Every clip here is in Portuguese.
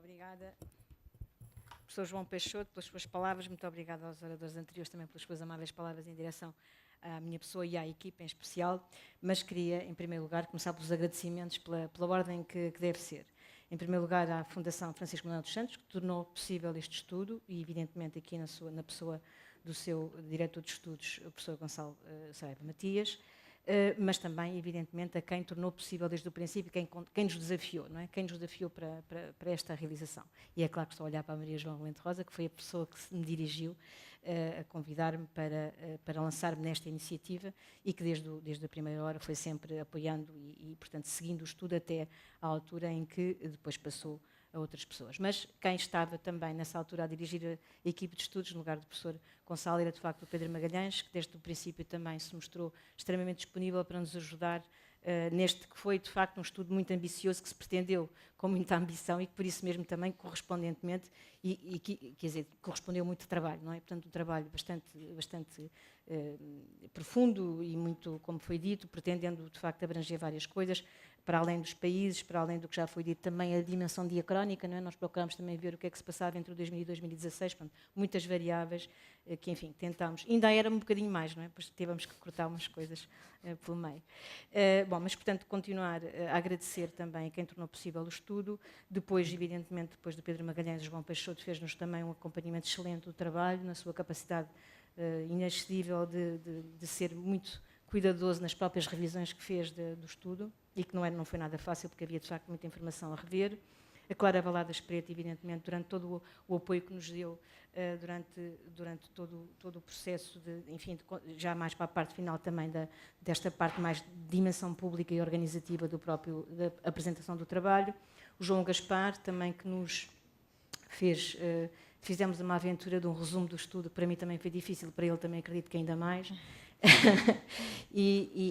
obrigada, professor João Peixoto, pelas suas palavras. Muito obrigada aos oradores anteriores também pelas suas amáveis palavras em direção à minha pessoa e à equipa em especial. Mas queria, em primeiro lugar, começar pelos agradecimentos pela ordem que deve ser. Em primeiro lugar, à Fundação Francisco Manuel dos Santos, que tornou possível este estudo, e evidentemente aqui na pessoa do seu diretor de estudos, o professor Gonçalo Saraiva Matias, mas também, evidentemente, a quem tornou possível desde o princípio, quem nos desafiou, não é? Quem nos desafiou para esta realização. E é claro que estou a olhar para a Maria João Valente Rosa, que foi a pessoa que me dirigiu a convidar-me para lançar-me nesta iniciativa e que desde a primeira hora foi sempre apoiando e, portanto, seguindo o estudo até à altura em que depois passou a outras pessoas. Mas quem estava também nessa altura a dirigir a equipe de estudos, no lugar do professor Gonçalo, era de facto o Pedro Magalhães, que desde o princípio também se mostrou extremamente disponível para nos ajudar neste que foi de facto um estudo muito ambicioso, que se pretendeu com muita ambição e que por isso mesmo também correspondentemente, quer dizer, correspondeu muito trabalho, não é? Portanto, um trabalho bastante profundo e muito, como foi dito, pretendendo de facto abranger várias coisas, para além dos países, para além do que já foi dito, também a dimensão diacrónica, não é? Nós procuramos também ver o que é que se passava entre 2000 e 2016, portanto, muitas variáveis que, enfim, tentámos. Ainda era um bocadinho mais, não é? Depois tivemos que cortar umas coisas pelo meio. Bom, mas, portanto, continuar a agradecer também a quem tornou possível o estudo. Depois, evidentemente, depois do Pedro Magalhães, o João Peixoto fez-nos também um acompanhamento excelente do trabalho, na sua capacidade inexcedível de ser muito cuidadoso nas próprias revisões que fez do estudo, e que não foi nada fácil, porque havia, de facto, muita informação a rever. A Clara Valadas Preto, evidentemente, durante todo o apoio que nos deu durante todo o processo, já mais para a parte final também desta parte mais de dimensão pública e organizativa da apresentação do trabalho. O João Gaspar, também, que nos fizemos uma aventura de um resumo do estudo, que para mim também foi difícil, para ele também acredito que ainda mais.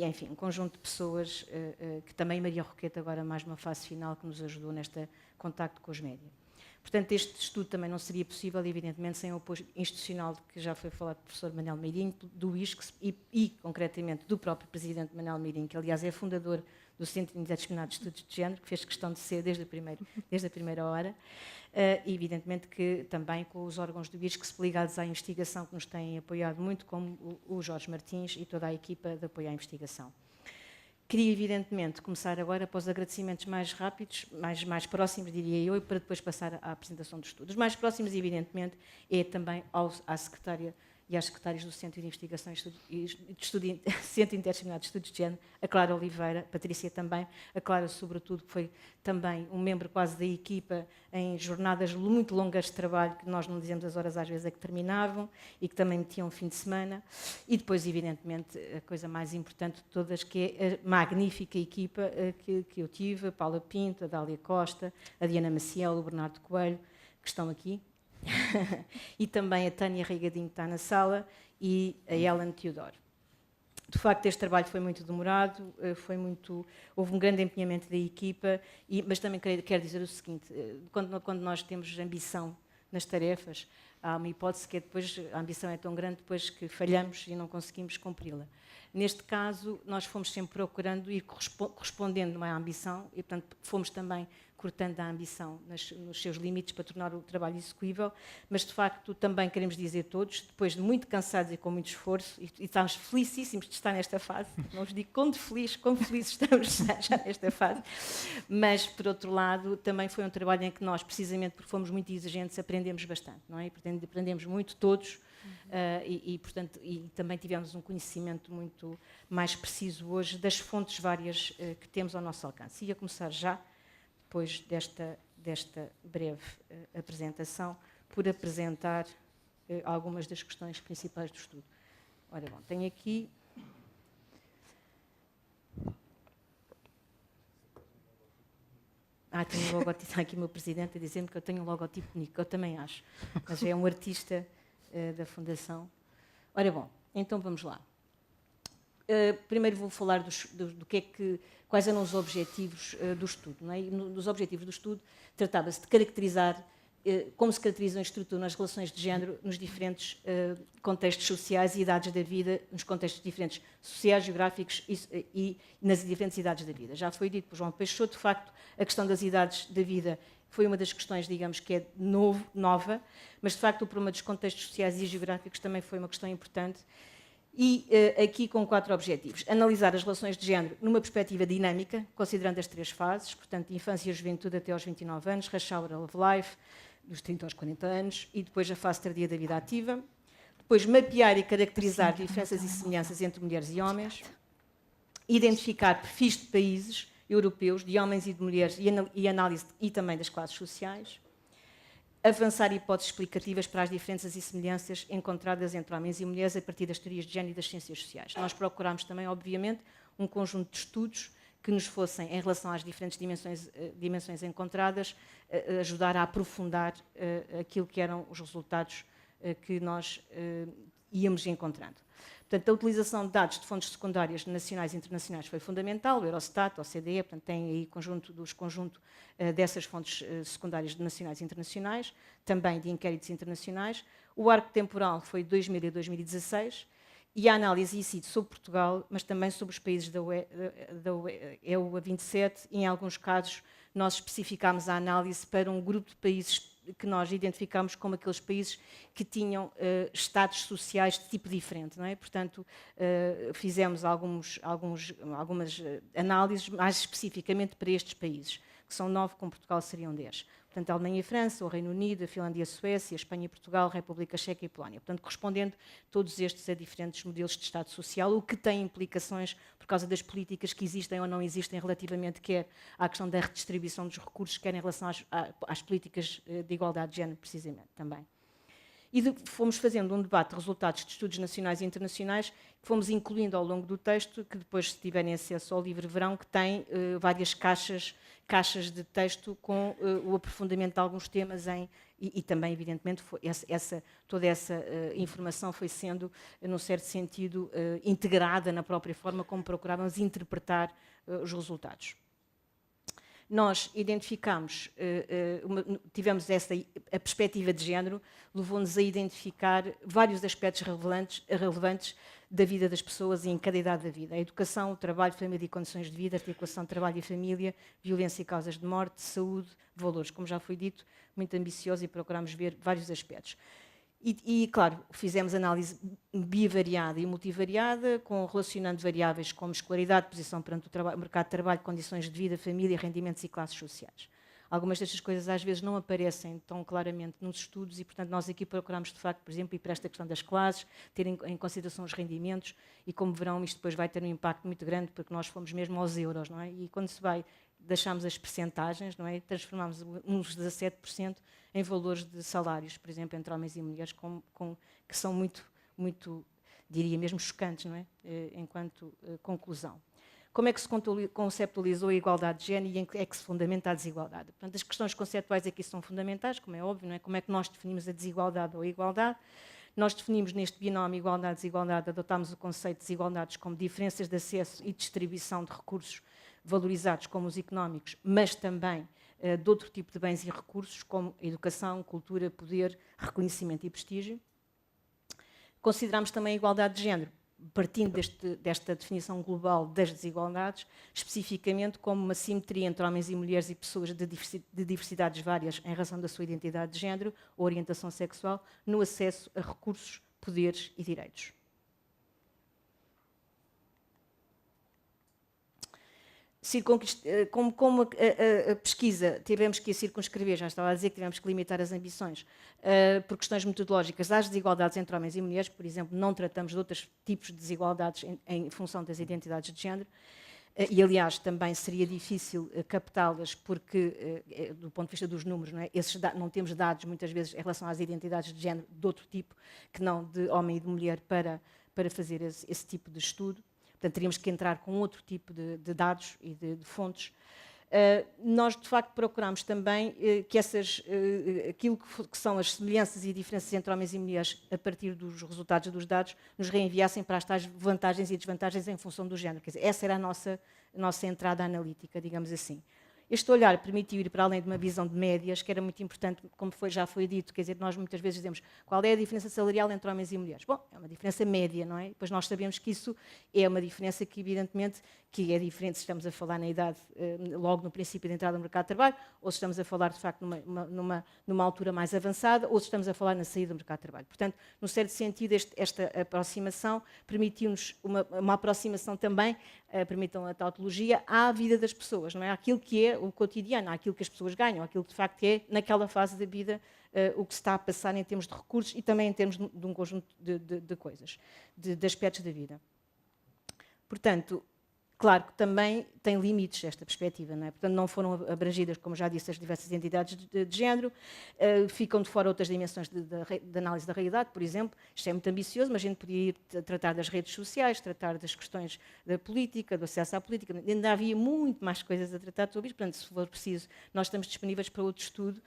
Enfim, um conjunto de pessoas que também Maria Roqueta, agora mais numa fase final, que nos ajudou neste contacto com os média. Portanto, este estudo também não seria possível, evidentemente, sem o apoio institucional que já foi falado do professor Manuel Meirinho, do ISCS e, concretamente, do próprio presidente Manuel Meirinho, que, aliás, é fundador do Centro Interdisciplinar de Estudos de Género, que fez questão de ser desde a primeira hora, e, evidentemente, que também com os órgãos do ISCS ligados à investigação, que nos têm apoiado muito, como o Jorge Martins e toda a equipa de apoio à investigação. Queria, evidentemente, começar agora para os agradecimentos mais rápidos, mais próximos, diria eu, e para depois passar à apresentação dos estudos. Os mais próximos, evidentemente, é também à secretária e às secretárias do Centro de Investigação Centro Interdisciplinar de Estudos de Género, a Clara Oliveira, a Patrícia também, a Clara, sobretudo, que foi também um membro quase da equipa em jornadas muito longas de trabalho, que nós não dizemos as horas às vezes a que terminavam, e que também metiam um fim de semana. E depois, evidentemente, a coisa mais importante de todas, que é a magnífica equipa que eu tive, a Paula Pinto, a Dália Costa, a Diana Maciel, o Bernardo Coelho, que estão aqui, e também a Tânia Rigadinho, que está na sala, e a Ellen Teodoro. De facto, este trabalho foi muito demorado, houve um grande empenhamento da equipa, mas também quero dizer o seguinte, quando nós temos ambição nas tarefas, há uma hipótese que é depois, a ambição é tão grande depois que falhamos e não conseguimos cumpri-la. Neste caso, nós fomos sempre procurando ir correspondendo à ambição e, portanto, fomos também cortando a ambição nos seus limites para tornar o trabalho execuível, mas, de facto, também queremos dizer todos, depois de muito cansados e com muito esforço, e estamos felicíssimos de estar nesta fase, não vos digo como felizes estamos já nesta fase, mas, por outro lado, também foi um trabalho em que nós, precisamente porque fomos muito exigentes, aprendemos bastante, não é? E, portanto, aprendemos muito todos, portanto, e também tivemos um conhecimento muito mais preciso hoje das fontes várias que temos ao nosso alcance. E a começar já, depois desta breve apresentação, por apresentar algumas das questões principais do estudo. Ora bom, tenho aqui... tenho um logotipo, está aqui o meu presidente a dizer-me que eu tenho um logotipo bonito, que eu também acho, mas é um artista da Fundação. Ora bom, então vamos lá. Primeiro vou falar quais eram os objetivos do estudo. Não é? Nos objetivos do estudo tratava-se de caracterizar como se caracteriza a estrutura nas relações de género nos diferentes contextos sociais e idades da vida, nos contextos diferentes sociais, geográficos e nas diferentes idades da vida. Já foi dito por João Peixoto, de facto, a questão das idades da vida foi uma das questões, digamos, que é nova, mas de facto o problema dos contextos sociais e geográficos também foi uma questão importante. E aqui com 4 objetivos. Analisar as relações de género numa perspectiva dinâmica, considerando as 3 fases, portanto, infância e juventude até aos 29 anos, rush hour of life, dos 30 aos 40 anos, e depois a fase tardia da vida ativa. Depois, mapear e caracterizar diferenças e semelhanças entre mulheres e homens. Identificar perfis de países europeus, de homens e de mulheres, e análise e também das classes sociais. Avançar hipóteses explicativas para as diferenças e semelhanças encontradas entre homens e mulheres a partir das teorias de género e das ciências sociais. Nós procurámos também, obviamente, um conjunto de estudos que nos fossem, em relação às diferentes dimensões encontradas, ajudar a aprofundar aquilo que eram os resultados que nós íamos encontrando. Portanto, a utilização de dados de fontes secundárias nacionais e internacionais foi fundamental, o Eurostat, o OCDE, portanto, tem aí conjunto dessas fontes secundárias nacionais e internacionais, também de inquéritos internacionais. O arco temporal foi de 2000 a 2016, e a análise incide sobre Portugal, mas também sobre os países da EU a 27, e em alguns casos nós especificámos a análise para um grupo de países que nós identificámos como aqueles países que tinham estados sociais de tipo diferente, não é? Portanto, fizemos algumas análises mais especificamente para estes países, que são 9, com Portugal seriam 10. Portanto, a Alemanha e a França, o Reino Unido, a Finlândia e a Suécia, a Espanha e Portugal, a República Checa e a Polónia. Portanto, correspondendo todos estes a diferentes modelos de Estado Social, o que tem implicações por causa das políticas que existem ou não existem relativamente quer à questão da redistribuição dos recursos, quer em relação às políticas de igualdade de género, precisamente, também. E fomos fazendo um debate de resultados de estudos nacionais e internacionais, que fomos incluindo ao longo do texto, que depois, se tiverem acesso ao livro verão, que tem várias caixas de texto com o aprofundamento de alguns temas e também, evidentemente, toda essa informação foi sendo, num certo sentido, integrada na própria forma como procurávamos interpretar os resultados. Nós identificámos, tivemos a perspectiva de género, levou-nos a identificar vários aspectos relevantes da vida das pessoas e em cada idade da vida. A educação, o trabalho, família e condições de vida, articulação de trabalho e família, violência e causas de morte, saúde, valores. Como já foi dito, muito ambicioso, e procurámos ver vários aspectos. E, claro, fizemos análise bivariada e multivariada, relacionando variáveis como escolaridade, posição perante o mercado de trabalho, condições de vida, família, rendimentos e classes sociais. Algumas destas coisas às vezes não aparecem tão claramente nos estudos e, portanto, nós aqui procuramos, de facto, por exemplo, e para esta questão das classes, ter em consideração os rendimentos, e como verão, isto depois vai ter um impacto muito grande, porque nós fomos mesmo aos euros, não é? E quando se vai, deixámos as percentagens, não é? Transformámos uns 17% em valores de salários, por exemplo, entre homens e mulheres, que são muito, diria mesmo, chocantes, não é? Enquanto conclusão. Como é que se conceptualizou a igualdade de género e em que é que se fundamenta a desigualdade? Portanto, as questões conceptuais aqui são fundamentais, como é óbvio, não é? Como é que nós definimos a desigualdade ou a igualdade? Nós definimos neste binómio igualdade-desigualdade, adotámos o conceito de desigualdades como diferenças de acesso e distribuição de recursos valorizados como os económicos, mas também de outro tipo de bens e recursos, como educação, cultura, poder, reconhecimento e prestígio. Consideramos também a igualdade de género, partindo desta definição global das desigualdades, especificamente como uma simetria entre homens e mulheres e pessoas de diversidades várias em razão da sua identidade de género ou orientação sexual, no acesso a recursos, poderes e direitos. Como a pesquisa tivemos que a circunscrever, já estava a dizer que tivemos que limitar as ambições, por questões metodológicas às desigualdades entre homens e mulheres, por exemplo, não tratamos de outros tipos de desigualdades em função das identidades de género, e aliás também seria difícil captá-las porque, do ponto de vista dos números, não temos dados muitas vezes em relação às identidades de género de outro tipo, que não de homem e de mulher, para fazer esse tipo de estudo. Portanto, teríamos que entrar com outro tipo de dados e de fontes. Nós, de facto, procuramos também que aquilo que são as semelhanças e diferenças entre homens e mulheres, a partir dos resultados dos dados, nos reenviassem para as tais vantagens e desvantagens em função do género. Quer dizer, essa era a nossa entrada analítica, digamos assim. Este olhar permitiu ir para além de uma visão de médias, que era muito importante, como já foi dito, quer dizer, nós muitas vezes dizemos qual é a diferença salarial entre homens e mulheres. Bom, é uma diferença média, não é? Pois nós sabemos que isso é uma diferença que, evidentemente, que é diferente se estamos a falar na idade, logo no princípio de entrada no mercado de trabalho, ou se estamos a falar, de facto, numa altura mais avançada, ou se estamos a falar na saída do mercado de trabalho. Portanto, num certo sentido, esta aproximação permitiu-nos uma aproximação também, permitam a tautologia, à vida das pessoas, não é? Àquilo que é o cotidiano, àquilo que as pessoas ganham, àquilo que, de facto, é, naquela fase da vida, o que se está a passar em termos de recursos e também em termos de um conjunto de coisas, de aspectos da vida. Portanto, claro que também tem limites esta perspectiva, não é? Portanto, não foram abrangidas, como já disse, as diversas identidades de género, ficam de fora outras dimensões de análise da realidade, por exemplo. Isto é muito ambicioso, mas a gente podia ir tratar das redes sociais, tratar das questões da política, do acesso à política. Ainda havia muito mais coisas a tratar sobre isto, portanto, se for preciso, nós estamos disponíveis para outro estudo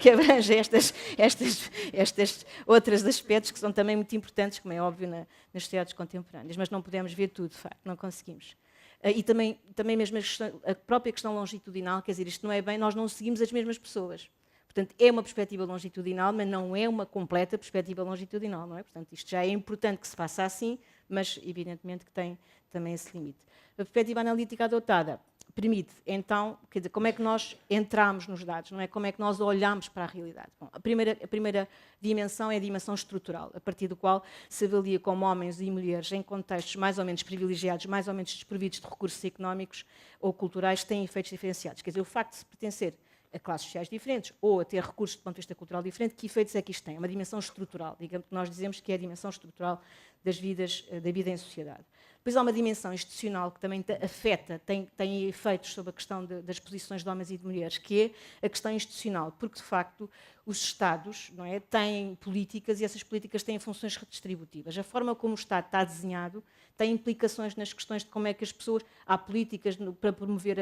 que abrange estes outros aspectos que são também muito importantes, como é óbvio, nas sociedades contemporâneas, mas não podemos ver tudo, de facto, não conseguimos. E também mesmo a própria questão longitudinal, quer dizer, isto não é bem, nós não seguimos as mesmas pessoas. Portanto, é uma perspectiva longitudinal, mas não é uma completa perspectiva longitudinal, não é? Portanto, isto já é importante que se faça assim, mas evidentemente que tem também esse limite. A perspectiva analítica adotada permite, então, quer dizer, como é que nós entramos nos dados, não é? Como é que nós olhamos para a realidade? Bom, a primeira dimensão é a dimensão estrutural, a partir do qual se avalia como homens e mulheres em contextos mais ou menos privilegiados, mais ou menos desprovidos de recursos económicos ou culturais, têm efeitos diferenciados. Quer dizer, o facto de se pertencer a classes sociais diferentes ou a ter recursos do ponto de vista cultural diferente, que efeitos é que isto tem? É uma dimensão estrutural, digamos que nós dizemos que é a dimensão estrutural da vida em sociedade. Depois há uma dimensão institucional que também afeta, tem efeitos sobre a questão das posições de homens e de mulheres, que é a questão institucional, porque de facto os Estados, não é, têm políticas e essas políticas têm funções redistributivas. A forma como o Estado está desenhado tem implicações nas questões de como é que as pessoas... Há políticas para promover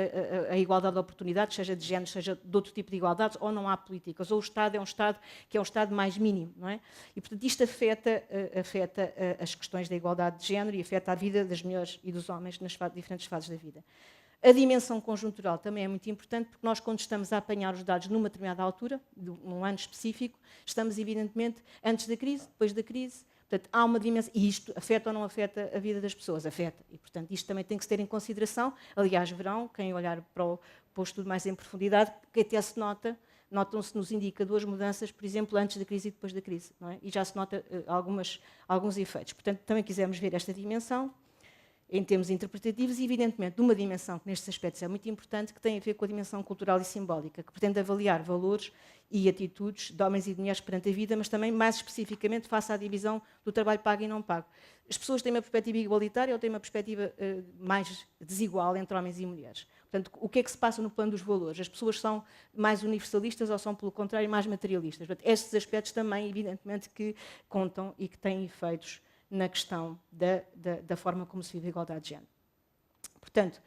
a igualdade de oportunidades, seja de género, seja de outro tipo de igualdades, ou não há políticas. Ou o Estado é um Estado que é um Estado mais mínimo, não é? E, portanto, isto afeta as questões da igualdade de género e afeta a vida das mulheres e dos homens nas diferentes fases da vida. A dimensão conjuntural também é muito importante, porque nós, quando estamos a apanhar os dados numa determinada altura, num ano específico, estamos, evidentemente, antes da crise, depois da crise. Portanto, há uma dimensão, e isto afeta ou não afeta a vida das pessoas? Afeta. E, portanto, isto também tem que se ter em consideração. Aliás, verão, quem olhar para o estudo mais em profundidade, que até se notam-se nos indicadores mudanças, por exemplo, antes da crise e depois da crise, não é? E já se nota alguns efeitos. Portanto, também quisemos ver esta dimensão em termos interpretativos e, evidentemente, de uma dimensão que nestes aspectos é muito importante, que tem a ver com a dimensão cultural e simbólica, que pretende avaliar valores e atitudes de homens e de mulheres perante a vida, mas também, mais especificamente, face à divisão do trabalho pago e não pago. As pessoas têm uma perspectiva igualitária ou têm uma perspectiva mais desigual entre homens e mulheres? Portanto, o que é que se passa no plano dos valores? As pessoas são mais universalistas ou são, pelo contrário, mais materialistas? Portanto, estes aspectos também, evidentemente, que contam e que têm efeitos na questão da forma como se vive a igualdade de género. Portanto,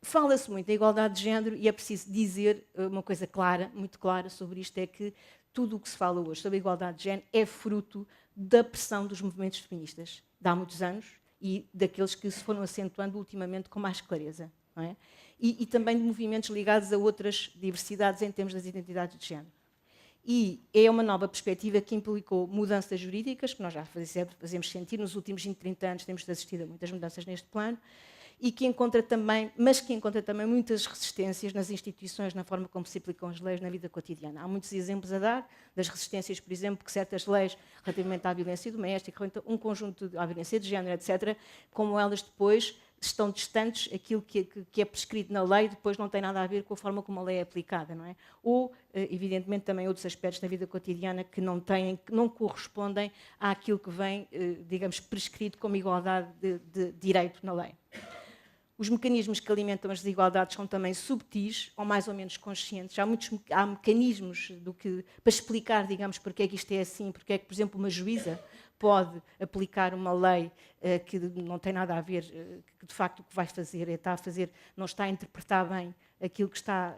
fala-se muito da igualdade de género e é preciso dizer uma coisa clara, muito clara sobre isto, é que tudo o que se fala hoje sobre a igualdade de género é fruto da pressão dos movimentos feministas de há muitos anos e daqueles que se foram acentuando ultimamente com mais clareza, não é? E também de movimentos ligados a outras diversidades em termos das identidades de género. E é uma nova perspectiva que implicou mudanças jurídicas, que nós já fazemos sentir, nos últimos 20, 30 anos temos assistido a muitas mudanças neste plano, e que encontra também muitas resistências nas instituições, na forma como se aplicam as leis na vida cotidiana. Há muitos exemplos a dar das resistências, por exemplo, que certas leis relativamente à violência doméstica, um conjunto à violência de género, etc., como elas depois estão distantes, aquilo que é prescrito na lei depois não tem nada a ver com a forma como a lei é aplicada, não é? Ou, evidentemente, também outros aspectos da vida cotidiana que não correspondem àquilo que vem, digamos, prescrito como igualdade de direito na lei. Os mecanismos que alimentam as desigualdades são também subtis ou mais ou menos conscientes. Há mecanismos para explicar, digamos, porque é que isto é assim, porque é que, por exemplo, uma juíza pode aplicar uma lei que não tem nada a ver, que de facto o que vai fazer não está a interpretar bem aquilo que está,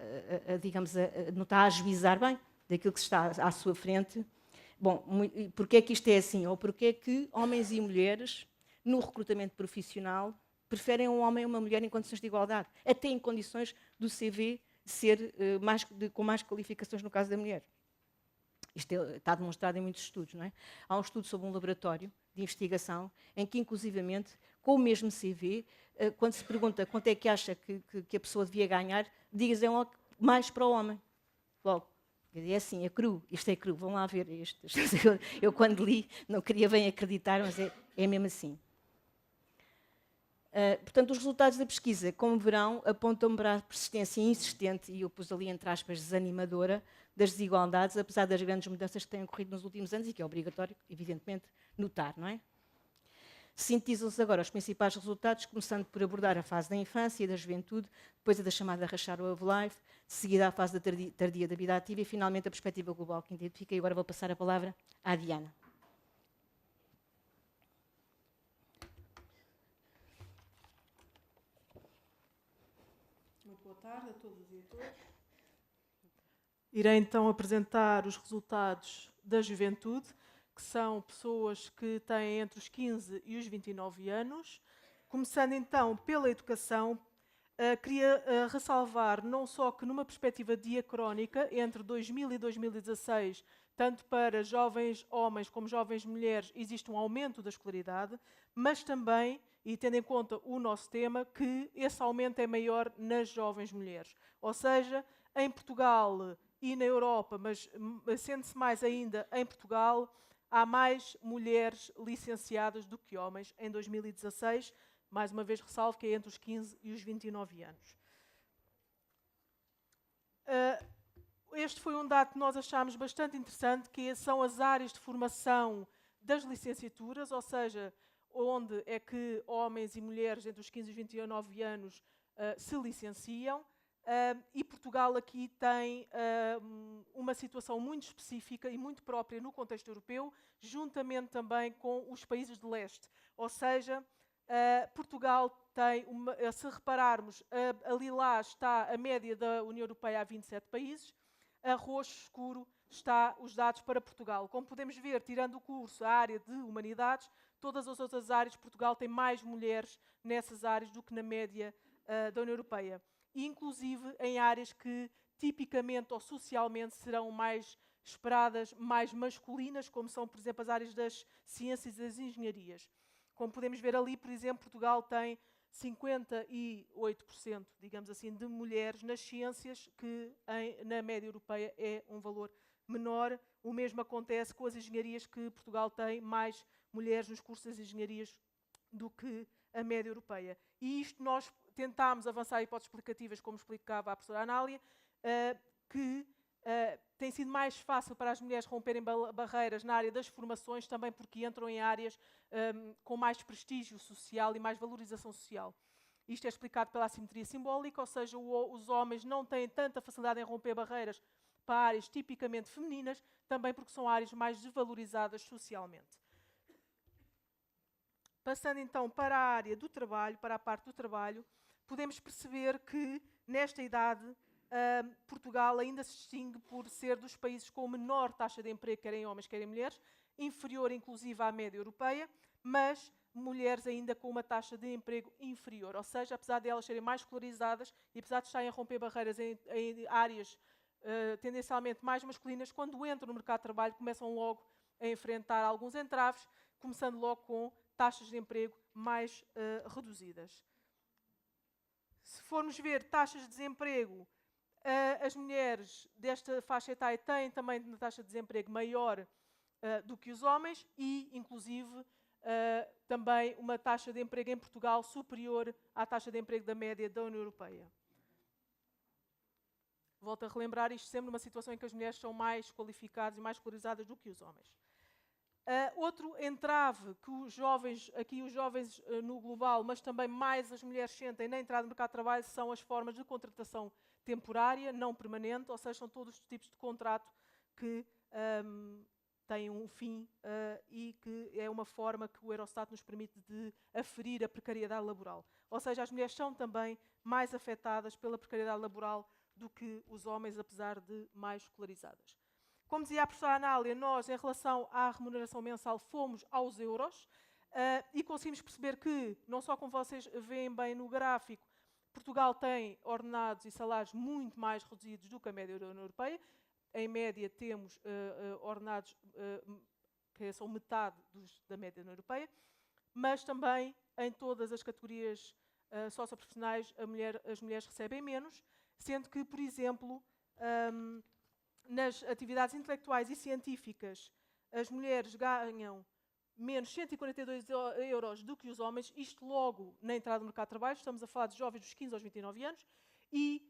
não está a ajuizar bem daquilo que está à sua frente. Bom, porque é que isto é assim? Ou porque é que homens e mulheres, no recrutamento profissional, preferem um homem ou uma mulher em condições de igualdade, até em condições do CV ser com mais qualificações no caso da mulher. Isto está demonstrado em muitos estudos, não é? Há um estudo sobre um laboratório de investigação, em que, inclusivamente, com o mesmo CV, quando se pergunta quanto é que acha que a pessoa devia ganhar, dizem logo mais para o homem. Logo. É assim, é cru, isto é cru, vão lá ver isto. Eu quando li, não queria bem acreditar, mas é mesmo assim. Portanto, os resultados da pesquisa, como verão, apontam para a persistência insistente, e eu pus ali entre aspas desanimadora, das desigualdades, apesar das grandes mudanças que têm ocorrido nos últimos anos e que é obrigatório, evidentemente, notar, não é? Sintetizam-se agora os principais resultados, começando por abordar a fase da infância e da juventude, depois a da chamada rachar o life, de seguida a fase da tardia da vida ativa e, finalmente, a perspectiva global que identifica. E agora vou passar a palavra à Diana. Muito boa tarde a todos e a todas. Irei então apresentar os resultados da juventude, que são pessoas que têm entre os 15 e os 29 anos. Começando então pela educação, queria ressalvar não só que numa perspectiva diacrónica, entre 2000 e 2016, tanto para jovens homens como jovens mulheres, existe um aumento da escolaridade, mas também, e tendo em conta o nosso tema, que esse aumento é maior nas jovens mulheres. Ou seja, em Portugal e na Europa, mas sente-se mais ainda em Portugal, há mais mulheres licenciadas do que homens em 2016, mais uma vez ressalvo que é entre os 15 e os 29 anos. Este foi um dado que nós achámos bastante interessante, que são as áreas de formação das licenciaturas, ou seja, onde é que homens e mulheres entre os 15 e os 29 anos se licenciam. E Portugal aqui tem uma situação muito específica e muito própria no contexto europeu, juntamente também com os países de leste. Ou seja, Portugal tem, se repararmos, a lilás está a média da União Europeia a 27 países, a roxo escuro está os dados para Portugal. Como podemos ver, tirando o curso, a área de humanidades, todas as outras áreas, Portugal tem mais mulheres nessas áreas do que na média da União Europeia. Inclusive em áreas que tipicamente ou socialmente serão mais esperadas, mais masculinas, como são, por exemplo, as áreas das ciências e das engenharias. Como podemos ver ali, por exemplo, Portugal tem 58%, digamos assim, de mulheres nas ciências, que na média europeia é um valor menor. O mesmo acontece com as engenharias, que Portugal tem mais mulheres nos cursos de engenharias do que a média europeia. E isto nós tentámos avançar hipóteses explicativas, como explicava a professora Anália, que tem sido mais fácil para as mulheres romperem barreiras na área das formações, também porque entram em áreas com mais prestígio social e mais valorização social. Isto é explicado pela assimetria simbólica, ou seja, os homens não têm tanta facilidade em romper barreiras para áreas tipicamente femininas, também porque são áreas mais desvalorizadas socialmente. Passando então para a área do trabalho, para a parte do trabalho, podemos perceber que nesta idade Portugal ainda se distingue por ser dos países com menor taxa de emprego, querem homens, querem mulheres, inferior inclusive à média europeia, mas mulheres ainda com uma taxa de emprego inferior. Ou seja, apesar de elas serem mais escolarizadas e apesar de estarem a romper barreiras em áreas tendencialmente mais masculinas, quando entram no mercado de trabalho começam logo a enfrentar alguns entraves, começando logo com taxas de emprego mais reduzidas. Se formos ver taxas de desemprego, as mulheres desta faixa etária têm também uma taxa de desemprego maior do que os homens e, inclusive, também uma taxa de emprego em Portugal superior à taxa de emprego da média da União Europeia. Volto a relembrar isto sempre numa situação em que as mulheres são mais qualificadas e mais escolarizadas do que os homens. Outro entrave que os jovens no global, mas também mais as mulheres sentem na entrada no mercado de trabalho, são as formas de contratação temporária, não permanente, ou seja, são todos os tipos de contrato que têm um fim e que é uma forma que o Eurostat nos permite de aferir a precariedade laboral. Ou seja, as mulheres são também mais afetadas pela precariedade laboral do que os homens, apesar de mais escolarizadas. Como dizia a professora Anália, nós, em relação à remuneração mensal, fomos aos euros e conseguimos perceber que, não só como vocês veem bem no gráfico, Portugal tem ordenados e salários muito mais reduzidos do que a média da União Europeia. Em média, temos ordenados que são metade da média na europeia, mas também em todas as categorias socioprofissionais as mulheres recebem menos, sendo que, por exemplo, nas atividades intelectuais e científicas, as mulheres ganham menos 142 euros do que os homens, isto logo na entrada no mercado de trabalho. Estamos a falar de jovens dos 15 aos 29 anos, e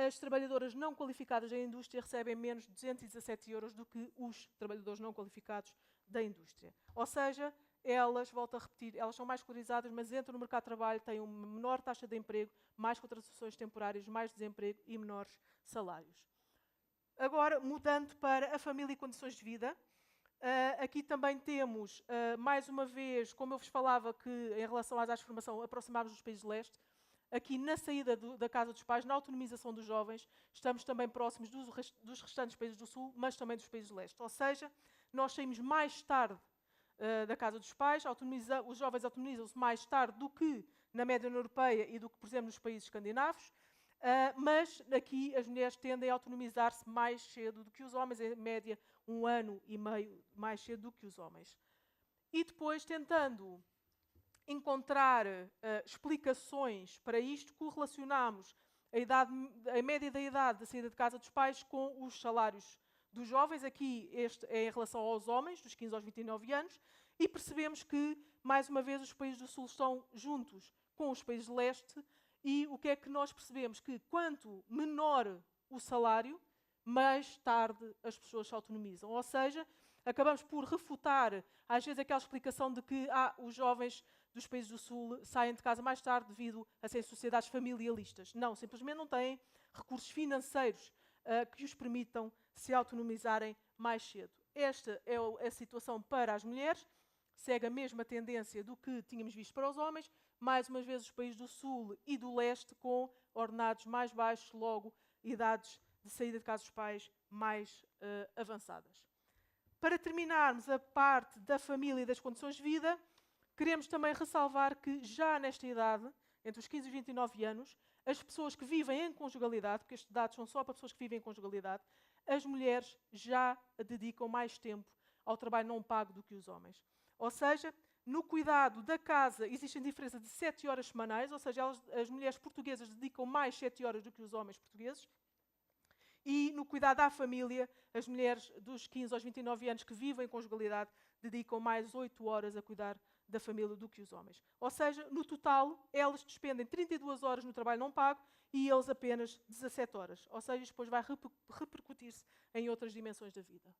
as trabalhadoras não qualificadas da indústria recebem menos de 217 euros do que os trabalhadores não qualificados da indústria. Ou seja, elas, volto a repetir, elas são mais escolarizadas, mas entram no mercado de trabalho, têm uma menor taxa de emprego, mais contratações temporárias, mais desemprego e menores salários. Agora, mudando para a família e condições de vida, aqui também temos, mais uma vez, como eu vos falava, que em relação às áreas de formação aproximámos dos países de leste, aqui na saída da casa dos pais, na autonomização dos jovens, estamos também próximos dos restantes países do sul, mas também dos países de leste. Ou seja, nós saímos mais tarde da casa dos pais, os jovens autonomizam-se mais tarde do que na média europeia e do que, por exemplo, nos países escandinavos, mas aqui as mulheres tendem a autonomizar-se mais cedo do que os homens, em média 1 ano e meio mais cedo do que os homens. E depois, tentando encontrar explicações para isto, correlacionamos a média da idade da saída de casa dos pais com os salários dos jovens. Aqui este é em relação aos homens, dos 15 aos 29 anos, e percebemos que, mais uma vez, os países do sul estão juntos com os países de leste. E o que é que nós percebemos? Que quanto menor o salário, mais tarde as pessoas se autonomizam. Ou seja, acabamos por refutar, às vezes, aquela explicação de que os jovens dos países do sul saem de casa mais tarde devido a serem sociedades familialistas. Não, simplesmente não têm recursos financeiros que os permitam se autonomizarem mais cedo. Esta é a situação para as mulheres, segue a mesma tendência do que tínhamos visto para os homens, mais uma vez os países do sul e do leste com ordenados mais baixos, logo idades de saída de casa dos pais mais avançadas. Para terminarmos a parte da família e das condições de vida, queremos também ressalvar que já nesta idade, entre os 15 e 29 anos, as pessoas que vivem em conjugalidade, porque estes dados são só para pessoas que vivem em conjugalidade, as mulheres já dedicam mais tempo ao trabalho não pago do que os homens. Ou seja, no cuidado da casa existem diferenças de 7 horas semanais, ou seja, as mulheres portuguesas dedicam mais 7 horas do que os homens portugueses. E no cuidado à família, as mulheres dos 15 aos 29 anos que vivem em conjugalidade dedicam mais 8 horas a cuidar da família do que os homens. Ou seja, no total, elas despendem 32 horas no trabalho não pago e eles apenas 17 horas. Ou seja, isto depois vai repercutir-se em outras dimensões da vida.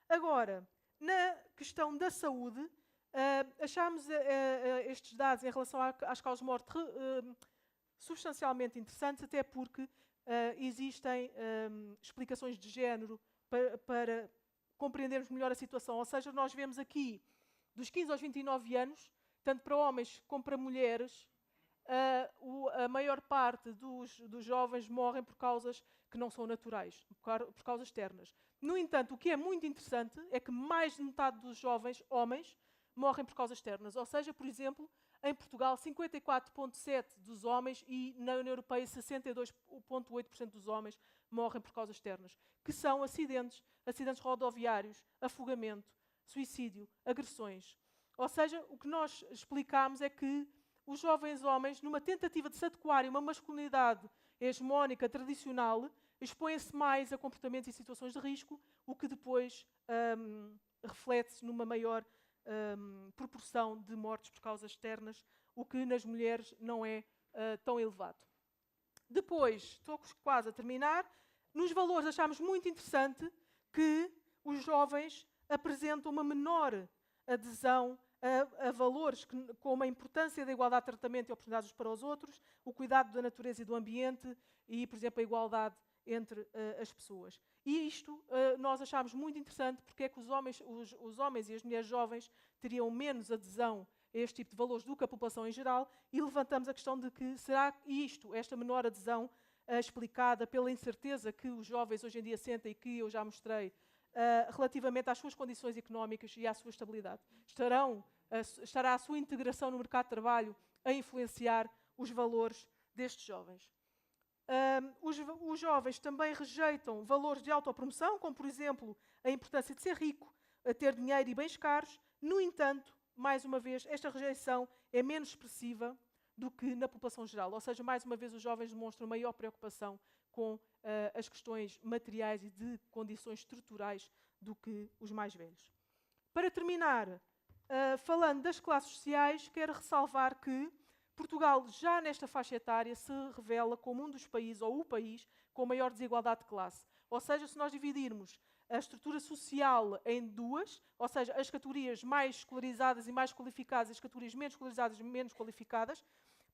Agora, na questão da saúde, achámos estes dados em relação às causas de morte substancialmente interessantes, até porque existem explicações de género para compreendermos melhor a situação. Ou seja, nós vemos aqui, dos 15 aos 29 anos, tanto para homens como para mulheres, a maior parte dos jovens morrem por causas que não são naturais, por causas externas. No entanto, o que é muito interessante é que mais de metade dos jovens homens morrem por causas externas. Ou seja, por exemplo, em Portugal, 54,7% dos homens e na União Europeia, 62,8% dos homens morrem por causas externas, que são acidentes rodoviários, afogamento, suicídio, agressões. Ou seja, o que nós explicamos é que os jovens homens, numa tentativa de se adequarem a uma masculinidade hegemónica, tradicional, expõem-se mais a comportamentos e situações de risco, o que depois reflete-se numa maior proporção de mortes por causas externas, o que nas mulheres não é tão elevado. Depois, estou quase a terminar, nos valores achámos muito interessante que os jovens apresentam uma menor adesão a valores como a importância da igualdade de tratamento e oportunidades para os outros, o cuidado da natureza e do ambiente e, por exemplo, a igualdade entre as pessoas. E isto nós achámos muito interessante, porque é que os homens e as mulheres jovens teriam menos adesão a este tipo de valores do que a população em geral, e levantamos a questão de que será esta menor adesão explicada pela incerteza que os jovens hoje em dia sentem e que eu já mostrei relativamente às suas condições económicas e à sua estabilidade. Estará a sua integração no mercado de trabalho a influenciar os valores destes jovens. Os jovens também rejeitam valores de autopromoção, como, por exemplo, a importância de ser rico, a ter dinheiro e bens caros. No entanto, mais uma vez, esta rejeição é menos expressiva do que na população geral. Ou seja, mais uma vez, os jovens demonstram maior preocupação com as questões materiais e de condições estruturais do que os mais velhos. Para terminar, falando das classes sociais, quero ressalvar que Portugal, já nesta faixa etária, se revela como um dos países, ou o país, com maior desigualdade de classe. Ou seja, se nós dividirmos a estrutura social em duas, ou seja, as categorias mais escolarizadas e mais qualificadas e as categorias menos escolarizadas e menos qualificadas,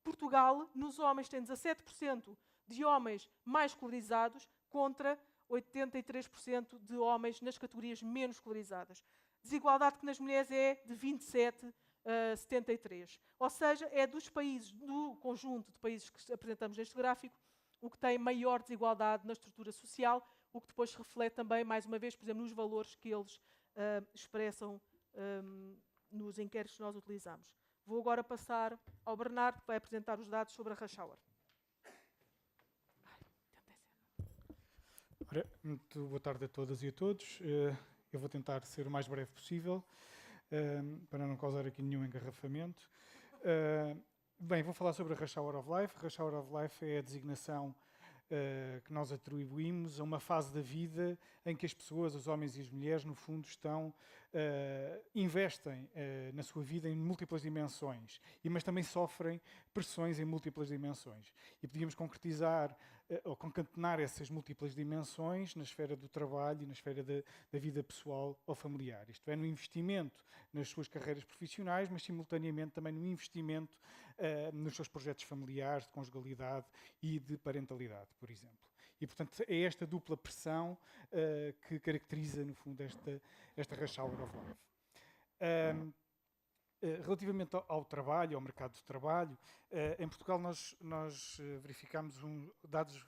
Portugal, nos homens, tem 17% de homens mais escolarizados contra 83% de homens nas categorias menos escolarizadas. Desigualdade que nas mulheres é de 27 a 73. Ou seja, é dos países, do conjunto de países que apresentamos neste gráfico, o que tem maior desigualdade na estrutura social, o que depois se reflete também, mais uma vez, por exemplo, nos valores que eles expressam nos inquéritos que nós utilizamos. Vou agora passar ao Bernardo, que vai apresentar os dados sobre a rush hour. Ora, muito boa tarde a todas e a todos. Eu vou tentar ser o mais breve possível, para não causar aqui nenhum engarrafamento. Bem, vou falar sobre a Rush Hour of Life. Rush Hour of Life é a designação que nós atribuímos a uma fase da vida em que as pessoas, os homens e as mulheres, no fundo, investem na sua vida em múltiplas dimensões, mas também sofrem pressões em múltiplas dimensões. E podíamos concretizar ou concatenar essas múltiplas dimensões na esfera do trabalho e na esfera da vida pessoal ou familiar. Isto é, no investimento nas suas carreiras profissionais, mas simultaneamente também no investimento nos seus projetos familiares, de conjugalidade e de parentalidade, por exemplo. E, portanto, é esta dupla pressão que caracteriza, no fundo, esta Rush Hour of Life. Relativamente ao trabalho, ao mercado de trabalho, em Portugal nós verificamos dados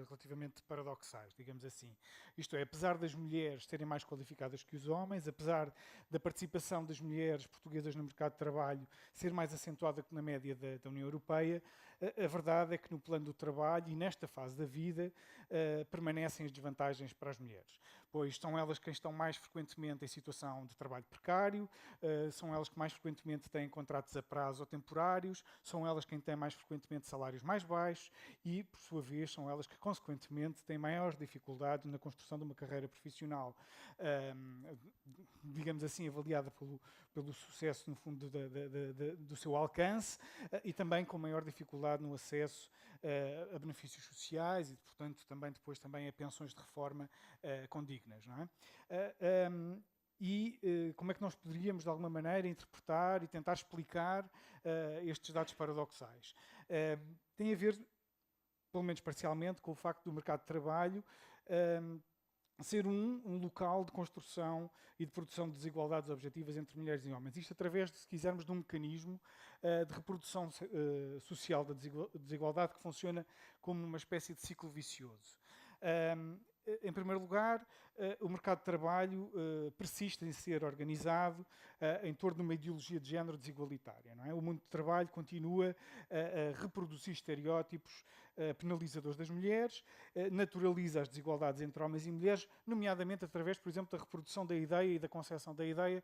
relativamente paradoxais, digamos assim. Isto é, apesar das mulheres serem mais qualificadas que os homens, apesar da participação das mulheres portuguesas no mercado de trabalho ser mais acentuada que na média da União Europeia, a verdade é que no plano do trabalho e nesta fase da vida permanecem as desvantagens para as mulheres, pois são elas quem estão mais frequentemente em situação de trabalho precário, são elas que mais frequentemente têm contratos a prazo ou temporários, são elas quem têm mais frequentemente salários mais baixos e, por sua vez, são elas que, consequentemente, têm maiores dificuldades na construção de uma carreira profissional, digamos assim, avaliada pelo sucesso, no fundo, do seu alcance e também com maior dificuldade no acesso a benefícios sociais e, portanto, depois a pensões de reforma condignas, não é? Como é que nós poderíamos, de alguma maneira, interpretar e tentar explicar estes dados paradoxais? Tem a ver, pelo menos parcialmente, com o facto do mercado de trabalho ser um local de construção e de produção de desigualdades objetivas entre mulheres e homens. Isto através, se quisermos, de um mecanismo de reprodução social da desigualdade que funciona como uma espécie de ciclo vicioso. Em primeiro lugar, o mercado de trabalho persiste em ser organizado em torno de uma ideologia de género desigualitária. Não é? O mundo do trabalho continua a reproduzir estereótipos penalizadores das mulheres, naturaliza as desigualdades entre homens e mulheres, nomeadamente através, por exemplo, da reprodução da ideia e da concepção da ideia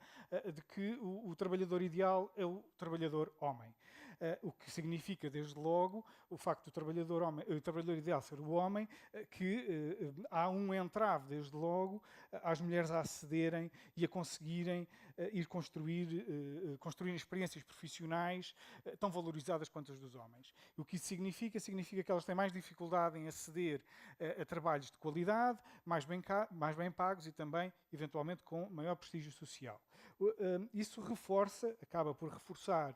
de que o trabalhador ideal é o trabalhador homem. O que significa, desde logo, o facto do trabalhador ideal ser o homem, que há um entrave, desde logo, às mulheres a acederem e a conseguirem ir construir experiências profissionais tão valorizadas quanto as dos homens. O que isso significa? Significa que elas têm mais dificuldade em aceder a trabalhos de qualidade, mais bem pagos e também, eventualmente, com maior prestígio social. Isso acaba por reforçar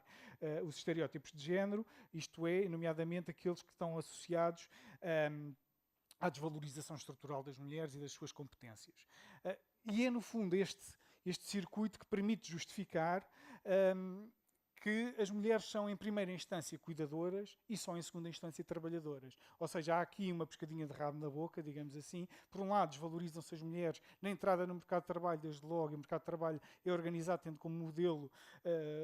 os estereótipos de género, isto é, nomeadamente aqueles que estão associados à desvalorização estrutural das mulheres e das suas competências. E é, no fundo, este circuito que permite justificar que as mulheres são, em primeira instância, cuidadoras e só em segunda instância, trabalhadoras. Ou seja, há aqui uma pescadinha de rabo na boca, digamos assim. Por um lado, desvalorizam-se as mulheres na entrada no mercado de trabalho, desde logo, e o mercado de trabalho é organizado tendo como modelo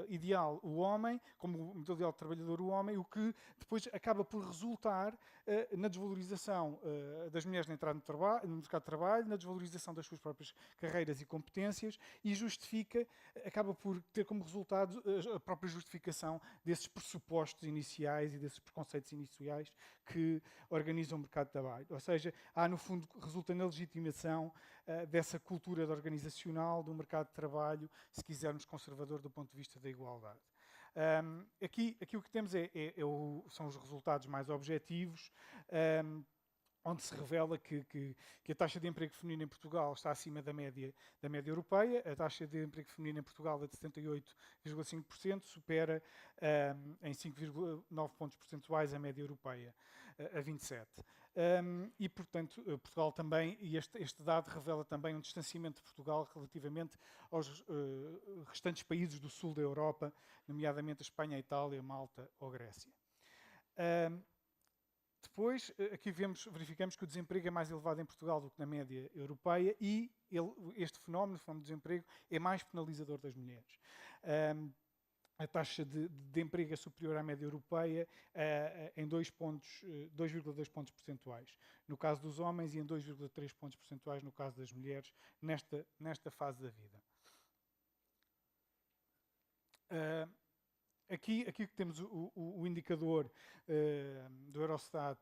ideal o homem, como modelo ideal de trabalhador o homem, o que depois acaba por resultar na desvalorização das mulheres na entrada no mercado de trabalho, na desvalorização das suas próprias carreiras e competências, e acaba por ter como resultado a própria justificação desses pressupostos iniciais e desses preconceitos iniciais que organizam o mercado de trabalho. Ou seja, no fundo, resulta na legitimação dessa cultura organizacional do mercado de trabalho, se quisermos, conservador do ponto de vista da igualdade. Aqui o que temos são os resultados mais objetivos, onde se revela que a taxa de emprego feminino em Portugal está acima da média europeia. A taxa de emprego feminino em Portugal é de 78,5%, supera em 5,9 pontos percentuais a média europeia, a 27%. E, portanto, Portugal também, e este dado revela também um distanciamento de Portugal relativamente aos restantes países do sul da Europa, nomeadamente a Espanha, a Itália, Malta ou Grécia. Depois, aqui verificamos que o desemprego é mais elevado em Portugal do que na média europeia e este fenómeno, o fenómeno do desemprego, é mais penalizador das mulheres. A taxa de emprego é superior à média europeia em 2,2 pontos percentuais no caso dos homens e em 2,3 pontos percentuais no caso das mulheres nesta fase da vida. Aqui temos o indicador do Eurostat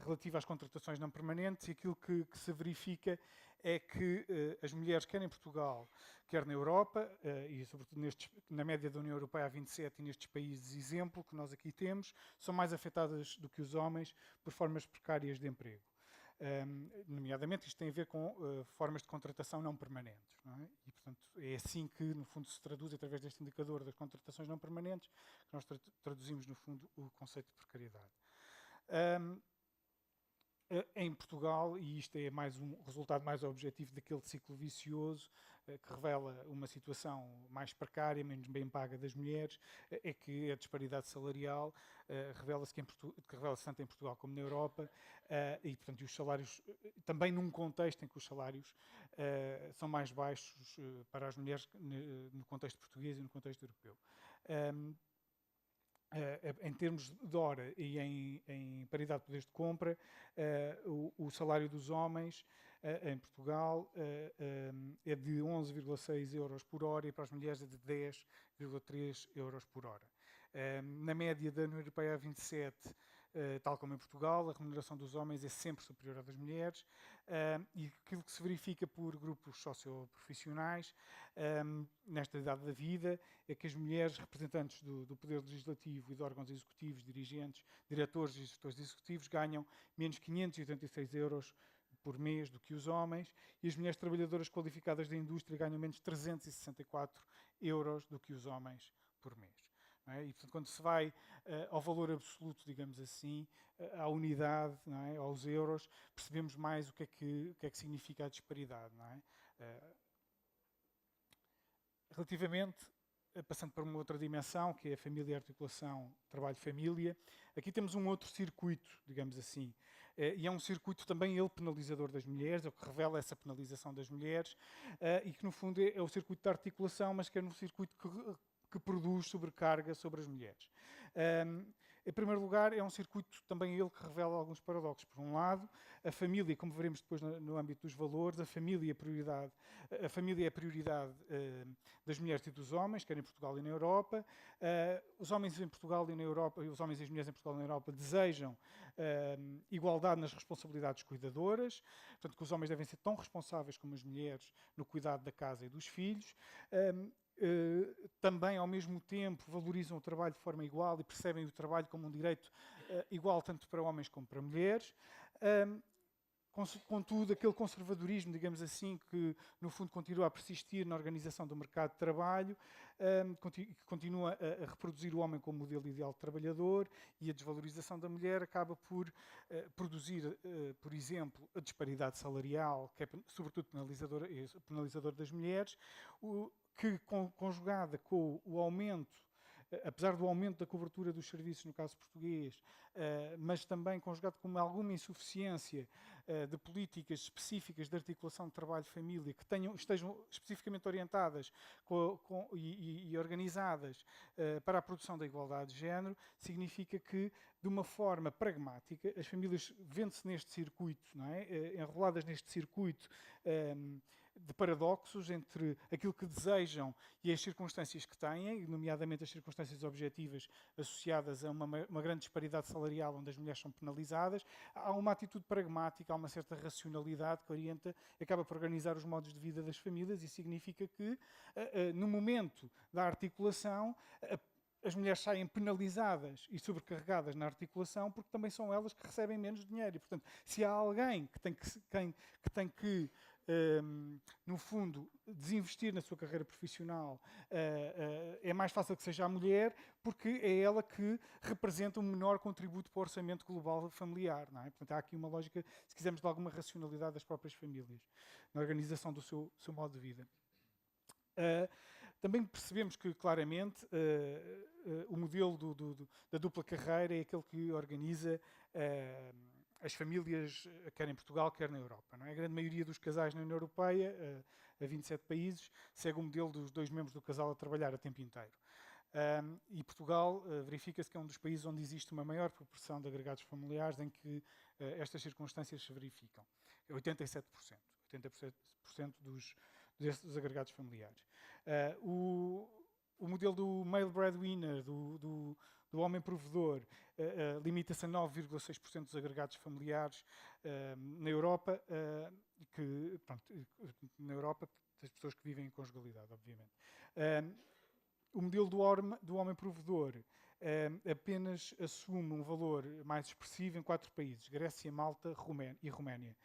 relativo às contratações não permanentes, e aquilo que se verifica é que as mulheres, quer em Portugal, quer na Europa, e sobretudo na média da União Europeia a 27 e nestes países exemplo que nós aqui temos, são mais afetadas do que os homens por formas precárias de emprego. Nomeadamente, isto tem a ver com formas de contratação não permanentes. Não é? E, portanto, é assim que, no fundo, se traduz, através deste indicador das contratações não permanentes, que nós traduzimos, no fundo, o conceito de precariedade. Em Portugal, e isto é mais um resultado mais objetivo daquele ciclo vicioso que revela uma situação mais precária, menos bem paga das mulheres, é que a disparidade salarial revela-se tanto em Portugal como na Europa, e, portanto, os salários, também num contexto em que os salários são mais baixos para as mulheres no contexto português e no contexto europeu. Em termos de hora e em paridade de poderes de compra, o salário dos homens em Portugal é de 11,6 euros por hora e para as mulheres é de 10,3 euros por hora. Na média da União Europeia a 27, tal como em Portugal, a remuneração dos homens é sempre superior à das mulheres, e aquilo que se verifica por grupos socioprofissionais nesta idade da vida é que as mulheres representantes do Poder Legislativo e de órgãos executivos, dirigentes, diretores e gestores executivos ganham menos 586 euros por mês do que os homens, e as mulheres trabalhadoras qualificadas da indústria ganham menos 364 euros do que os homens por mês. Não é? E, portanto, quando se vai ao valor absoluto, digamos assim, à unidade, não é? Aos euros, percebemos mais o que é que significa a disparidade. Não é? Relativamente, passando para uma outra dimensão, que é a família e articulação trabalho-família, aqui temos um outro circuito, digamos assim, e é um circuito também ele penalizador das mulheres, é o que revela essa penalização das mulheres, e que no fundo é o circuito da articulação, mas que é um circuito que produz sobrecarga sobre as mulheres. Em primeiro lugar, é um circuito também ele que revela alguns paradoxos. Por um lado, a família, como veremos depois no âmbito dos valores, a família é a prioridade das mulheres e dos homens, quer em Portugal e na Europa. Os homens em Portugal e na Europa, e os homens e as mulheres em Portugal e na Europa desejam igualdade nas responsabilidades cuidadoras, portanto que os homens devem ser tão responsáveis como as mulheres no cuidado da casa e dos filhos. Também, ao mesmo tempo, valorizam o trabalho de forma igual e percebem o trabalho como um direito igual tanto para homens como para mulheres. Contudo, aquele conservadorismo, digamos assim, que no fundo continua a persistir na organização do mercado de trabalho, que continua a reproduzir o homem como modelo ideal de trabalhador, e a desvalorização da mulher acaba por produzir, por exemplo, a disparidade salarial, que é sobretudo penalizador das mulheres, que conjugada com o aumento apesar do aumento da cobertura dos serviços, no caso português, mas também conjugado com alguma insuficiência de políticas específicas de articulação de trabalho-família que estejam especificamente orientadas e organizadas para a produção da igualdade de género, significa que, de uma forma pragmática, as famílias vendo-se neste circuito, não é? Enroladas neste circuito de paradoxos entre aquilo que desejam e as circunstâncias que têm, nomeadamente as circunstâncias objetivas associadas a uma grande disparidade salarial onde as mulheres são penalizadas. Há uma atitude pragmática, há uma certa racionalidade que orienta, acaba por organizar os modos de vida das famílias e significa que, no momento da articulação, as mulheres saem penalizadas e sobrecarregadas na articulação porque também são elas que recebem menos dinheiro. E, portanto, se há alguém que tem que no fundo, desinvestir na sua carreira profissional, é mais fácil que seja a mulher, porque é ela que representa um menor contributo para o orçamento global familiar. Não é? Portanto, há aqui uma lógica, se quisermos, de alguma racionalidade das próprias famílias, na organização do seu modo de vida. Também percebemos que, claramente, o modelo da dupla carreira é aquele que organiza as famílias, quer em Portugal, quer na Europa. Não é? A grande maioria dos casais na União Europeia, a 27 países, segue o modelo dos 2 membros do casal a trabalhar a tempo inteiro. E Portugal verifica-se que é um dos países onde existe uma maior proporção de agregados familiares em que estas circunstâncias se verificam. É 87%. 87% desses agregados familiares. O modelo do male breadwinner, do homem provedor, limita-se a 9,6% dos agregados familiares na Europa, na Europa das pessoas que vivem em conjugalidade, obviamente. O modelo do homem provedor apenas assume um valor mais expressivo em 4 países: Grécia, Malta e Roménia.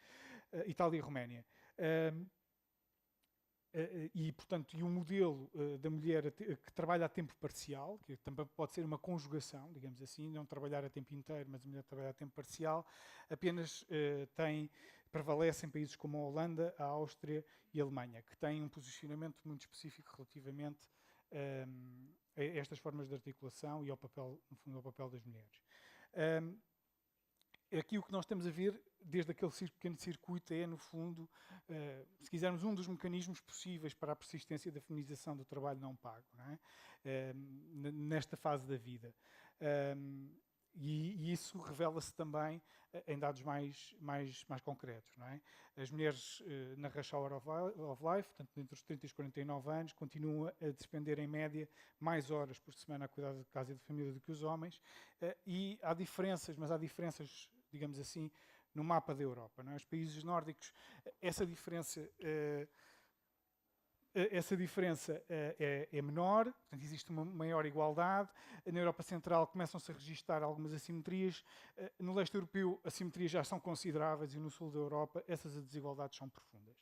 Itália e Roménia. E, portanto, o modelo da mulher que trabalha a tempo parcial, que também pode ser uma conjugação, digamos assim, não trabalhar a tempo inteiro, mas a mulher trabalhar a tempo parcial, apenas prevalece em países como a Holanda, a Áustria e a Alemanha, que têm um posicionamento muito específico relativamente a estas formas de articulação e ao papel, no fundo, ao papel das mulheres. Aqui o que nós estamos a ver, desde aquele pequeno circuito, é, no fundo, se quisermos, um dos mecanismos possíveis para a persistência da feminização do trabalho não pago, não é? Nesta fase da vida. E isso revela-se também em dados mais concretos. Não é? As mulheres na Rush Hour of Life, portanto, entre os 30 e os 49 anos, continuam a despender, em média, mais horas por semana a cuidar de casa e de família do que os homens. E há diferenças, mas há diferenças, digamos assim, no mapa da Europa. Não é? Os países nórdicos, essa diferença é menor, portanto, existe uma maior igualdade. Na Europa Central começam-se a registrar algumas assimetrias. No leste europeu, as assimetrias já são consideráveis e no sul da Europa essas desigualdades são profundas.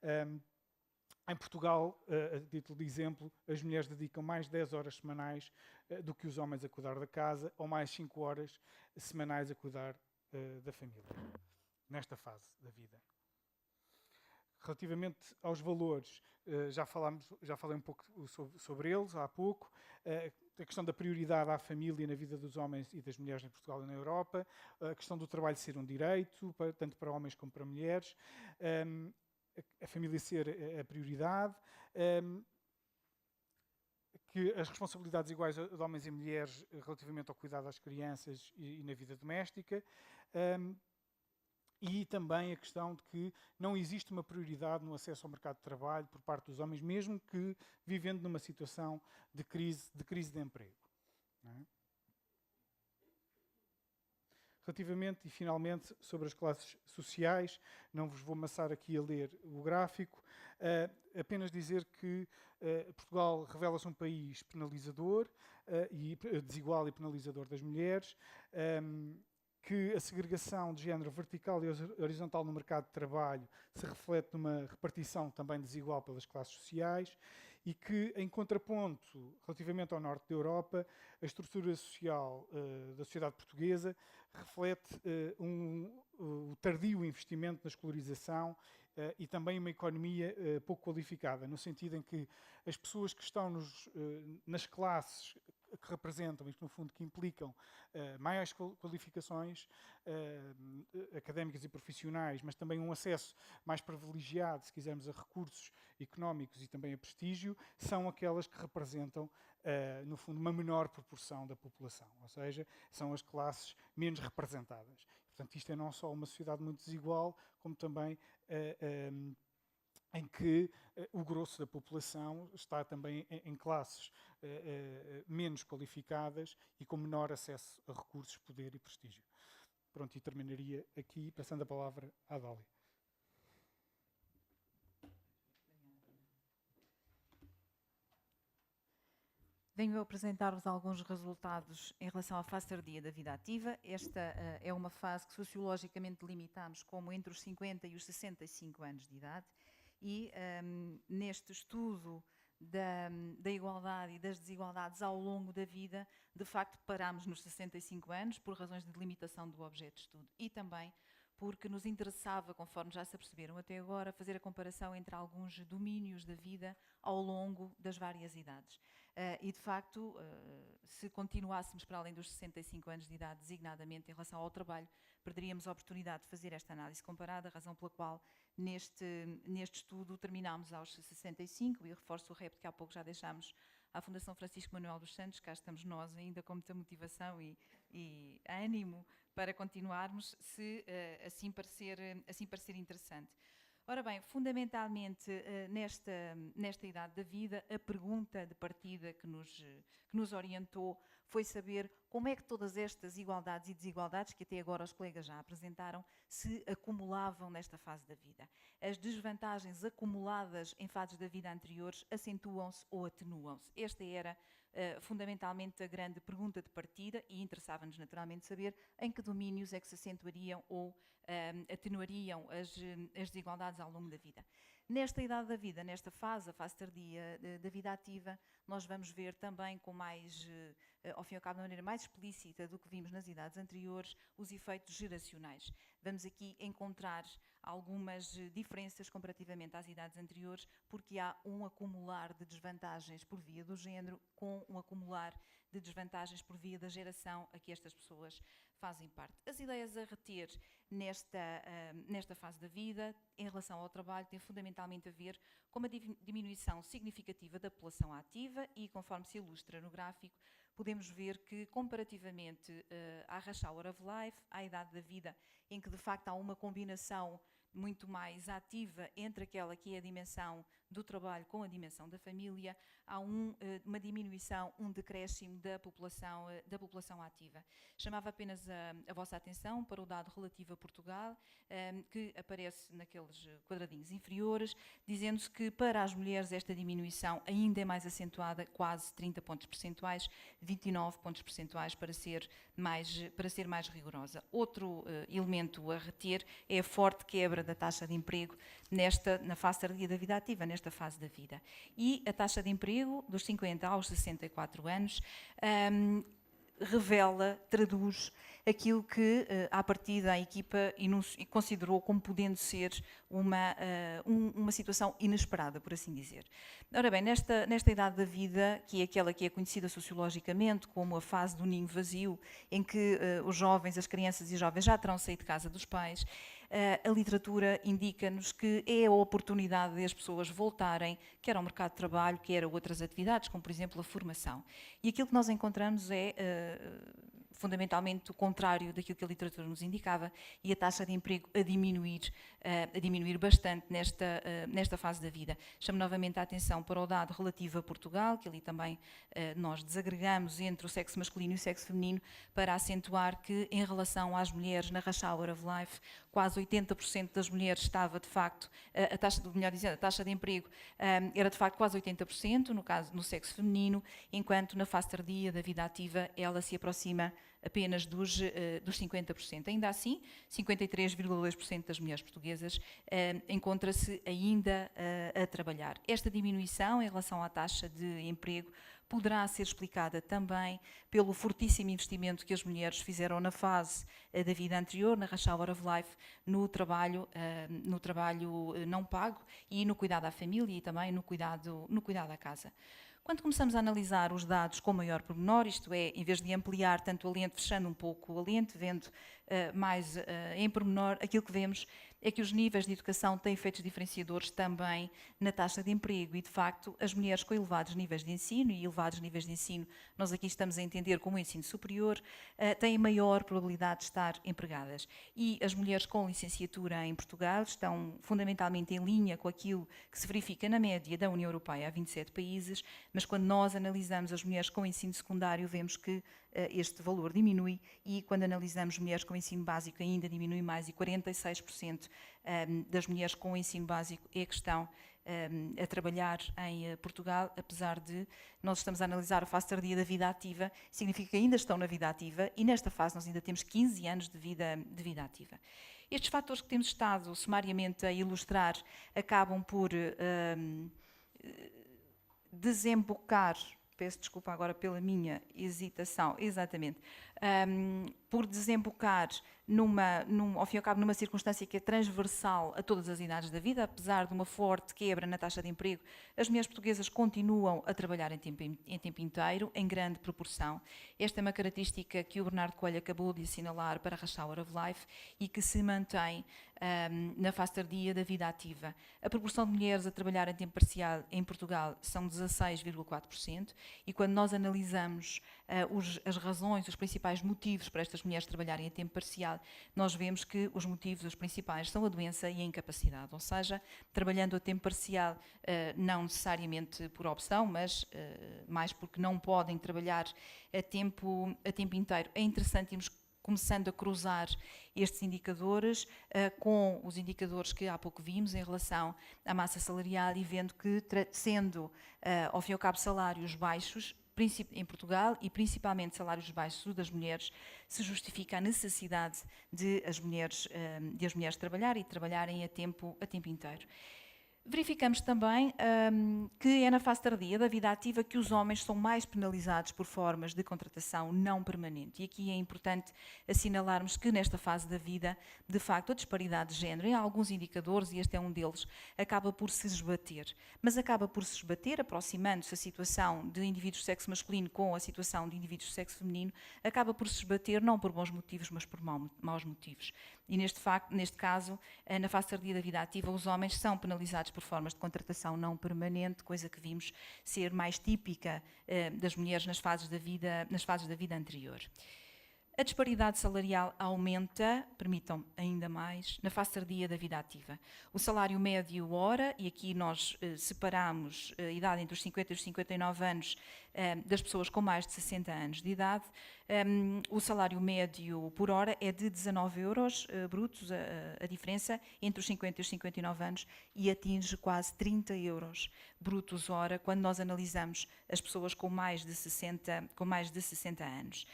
Em Portugal, a título de exemplo, as mulheres dedicam mais 10 horas semanais do que os homens a cuidar da casa, ou mais 5 horas semanais a cuidar da família, nesta fase da vida. Relativamente aos valores, já falei um pouco sobre eles há pouco. A questão da prioridade à família na vida dos homens e das mulheres em Portugal e na Europa. A questão do trabalho ser um direito, tanto para homens como para mulheres. A família ser a prioridade. Que as responsabilidades iguais de homens e mulheres relativamente ao cuidado das crianças e na vida doméstica. E também a questão de que não existe uma prioridade no acesso ao mercado de trabalho por parte dos homens, mesmo que vivendo numa situação de crise de emprego. Não é? Relativamente e finalmente sobre as classes sociais, não vos vou amassar aqui a ler o gráfico, apenas dizer que Portugal revela-se um país penalizador, desigual e penalizador das mulheres, que a segregação de género vertical e horizontal no mercado de trabalho se reflete numa repartição também desigual pelas classes sociais e que, em contraponto, relativamente ao norte da Europa, a estrutura social da sociedade portuguesa reflete o tardio investimento na escolarização e também uma economia pouco qualificada, no sentido em que as pessoas que estão nas classes que representam, isto no fundo que implicam maiores qualificações académicas e profissionais, mas também um acesso mais privilegiado, se quisermos, a recursos económicos e também a prestígio, são aquelas que representam, no fundo, uma menor proporção da população, ou seja, são as classes menos representadas. Portanto, isto é não só uma sociedade muito desigual, como também em que o grosso da população está também em classes menos qualificadas e com menor acesso a recursos, poder e prestígio. Pronto, e terminaria aqui, passando a palavra à Dália. Venho apresentar-vos alguns resultados em relação à fase tardia da vida ativa. Esta é uma fase que sociologicamente delimitamos como entre os 50 e os 65 anos de idade e neste estudo da igualdade e das desigualdades ao longo da vida, de facto parámos nos 65 anos por razões de delimitação do objeto de estudo e também porque nos interessava, conforme já se aperceberam até agora, fazer a comparação entre alguns domínios da vida ao longo das várias idades. E, de facto, se continuássemos para além dos 65 anos de idade, designadamente em relação ao trabalho, perderíamos a oportunidade de fazer esta análise comparada, razão pela qual neste estudo terminámos aos 65, e reforço o repto que há pouco já deixámos à Fundação Francisco Manuel dos Santos. Cá estamos nós ainda com muita motivação e ânimo para continuarmos, se assim parecer interessante. Ora bem, fundamentalmente nesta idade da vida, a pergunta de partida que nos orientou foi saber como é que todas estas igualdades e desigualdades, que até agora os colegas já apresentaram, se acumulavam nesta fase da vida. As desvantagens acumuladas em fases da vida anteriores acentuam-se ou atenuam-se. Esta era fundamentalmente a grande pergunta de partida e interessava-nos naturalmente saber em que domínios é que se acentuariam ou atenuariam as desigualdades ao longo da vida. Nesta idade da vida, nesta fase, a fase tardia da vida ativa, nós vamos ver também com mais, ao fim e ao cabo, de maneira mais explícita do que vimos nas idades anteriores, os efeitos geracionais. Vamos aqui encontrar algumas diferenças comparativamente às idades anteriores, porque há um acumular de desvantagens por via do género com um acumular de desvantagens por via da geração a que estas pessoas fazem parte. As ideias a reter nesta fase da vida, em relação ao trabalho, têm fundamentalmente a ver com uma diminuição significativa da população ativa e, conforme se ilustra no gráfico, podemos ver que, comparativamente à rush hour of life, à idade da vida, em que de facto há uma combinação muito mais ativa entre aquela que é a dimensão do trabalho com a dimensão da família, há uma diminuição, um decréscimo da população ativa. Chamava apenas a vossa atenção para o dado relativo a Portugal, que aparece naqueles quadradinhos inferiores, dizendo-se que para as mulheres esta diminuição ainda é mais acentuada, quase 30 pontos percentuais, 29 pontos percentuais para ser mais rigorosa. Outro elemento a reter é a forte quebra da taxa de emprego na fase tardia da vida ativa, nesta fase da vida. E a taxa de emprego dos 50 aos 64 anos traduz aquilo que, à partida, a equipa considerou como podendo ser uma situação inesperada, por assim dizer. Ora bem, nesta idade da vida, que é aquela que é conhecida sociologicamente como a fase do ninho vazio, em que os jovens, as crianças e jovens já terão saído de casa dos pais, a literatura indica-nos que é a oportunidade de as pessoas voltarem, quer ao mercado de trabalho, quer a outras atividades, como por exemplo a formação. E aquilo que nós encontramos é fundamentalmente o contrário daquilo que a literatura nos indicava, e a taxa de emprego a diminuir bastante nesta fase da vida. Chamo novamente a atenção para o dado relativo a Portugal, que ali também nós desagregamos entre o sexo masculino e o sexo feminino, para acentuar que, em relação às mulheres na rush hour of life, quase 80% das mulheres estava, de facto, a taxa de emprego era, de facto, quase 80%, no sexo feminino, enquanto na fase tardia da vida ativa ela se aproxima apenas dos 50%. Ainda assim, 53,2% das mulheres portuguesas encontra-se ainda a trabalhar. Esta diminuição em relação à taxa de emprego poderá ser explicada também pelo fortíssimo investimento que as mulheres fizeram na fase da vida anterior, na Rush Hour of Life, no trabalho não pago e no cuidado à família e também no cuidado à casa. Quando começamos a analisar os dados com maior pormenor, isto é, em vez de ampliar tanto a lente, fechando um pouco a lente, vendo mais em pormenor, aquilo que vemos é que os níveis de educação têm efeitos diferenciadores também na taxa de emprego e, de facto, as mulheres com elevados níveis de ensino, e elevados níveis de ensino nós aqui estamos a entender como ensino superior, têm maior probabilidade de estar empregadas. E as mulheres com licenciatura em Portugal estão fundamentalmente em linha com aquilo que se verifica na média da União Europeia há 27 países, mas quando nós analisamos as mulheres com ensino secundário, vemos que este valor diminui, e quando analisamos mulheres com ensino básico ainda diminui mais, e 46% das mulheres com ensino básico é que estão a trabalhar em Portugal, apesar de nós estamos a analisar a fase tardia da vida ativa, significa que ainda estão na vida ativa, e nesta fase nós ainda temos 15 anos de vida ativa. Estes fatores que temos estado sumariamente a ilustrar acabam por desembocar, peço desculpa agora pela minha hesitação, exatamente, por desembocar ao fim e ao cabo, numa circunstância que é transversal a todas as idades da vida. Apesar de uma forte quebra na taxa de emprego, as mulheres portuguesas continuam a trabalhar em tempo inteiro, em grande proporção. Esta é uma característica que o Bernardo Coelho acabou de assinalar para a Rush Hour of Life e que se mantém na fase tardia da vida ativa. A proporção de mulheres a trabalhar em tempo parcial em Portugal são 16,4%, e quando nós analisamos as razões, os principais motivos para estas mulheres trabalharem em tempo parcial, nós vemos que os motivos, os principais, são a doença e a incapacidade, ou seja, trabalhando a tempo parcial, não necessariamente por opção, mas mais porque não podem trabalhar a tempo inteiro. É interessante irmos começando a cruzar estes indicadores com os indicadores que há pouco vimos em relação à massa salarial, e vendo que, sendo ao fim e ao cabo salários baixos em Portugal, e principalmente salários baixos das mulheres, se justifica a necessidade de as mulheres trabalharem a tempo inteiro. Verificamos também que é na fase tardia da vida ativa que os homens são mais penalizados por formas de contratação não permanente. E aqui é importante assinalarmos que nesta fase da vida, de facto, a disparidade de género, em alguns indicadores, e este é um deles, acaba por se esbater. Mas acaba por se esbater, aproximando-se a situação de indivíduos de sexo masculino com a situação de indivíduos de sexo feminino, acaba por se esbater não por bons motivos, mas por maus motivos. E neste caso, na fase tardia da vida ativa, os homens são penalizados por formas de contratação não permanente, coisa que vimos ser mais típica das mulheres nas fases da vida anterior. A disparidade salarial aumenta, permitam ainda mais, na fase tardia da vida ativa. O salário médio hora, e aqui nós separamos a idade entre os 50 e os 59 anos das pessoas com mais de 60 anos de idade, o salário médio por hora é de 19 euros brutos, a diferença entre os 50 e os 59 anos, e atinge quase 30 euros brutos hora quando nós analisamos as pessoas com mais de 60 anos.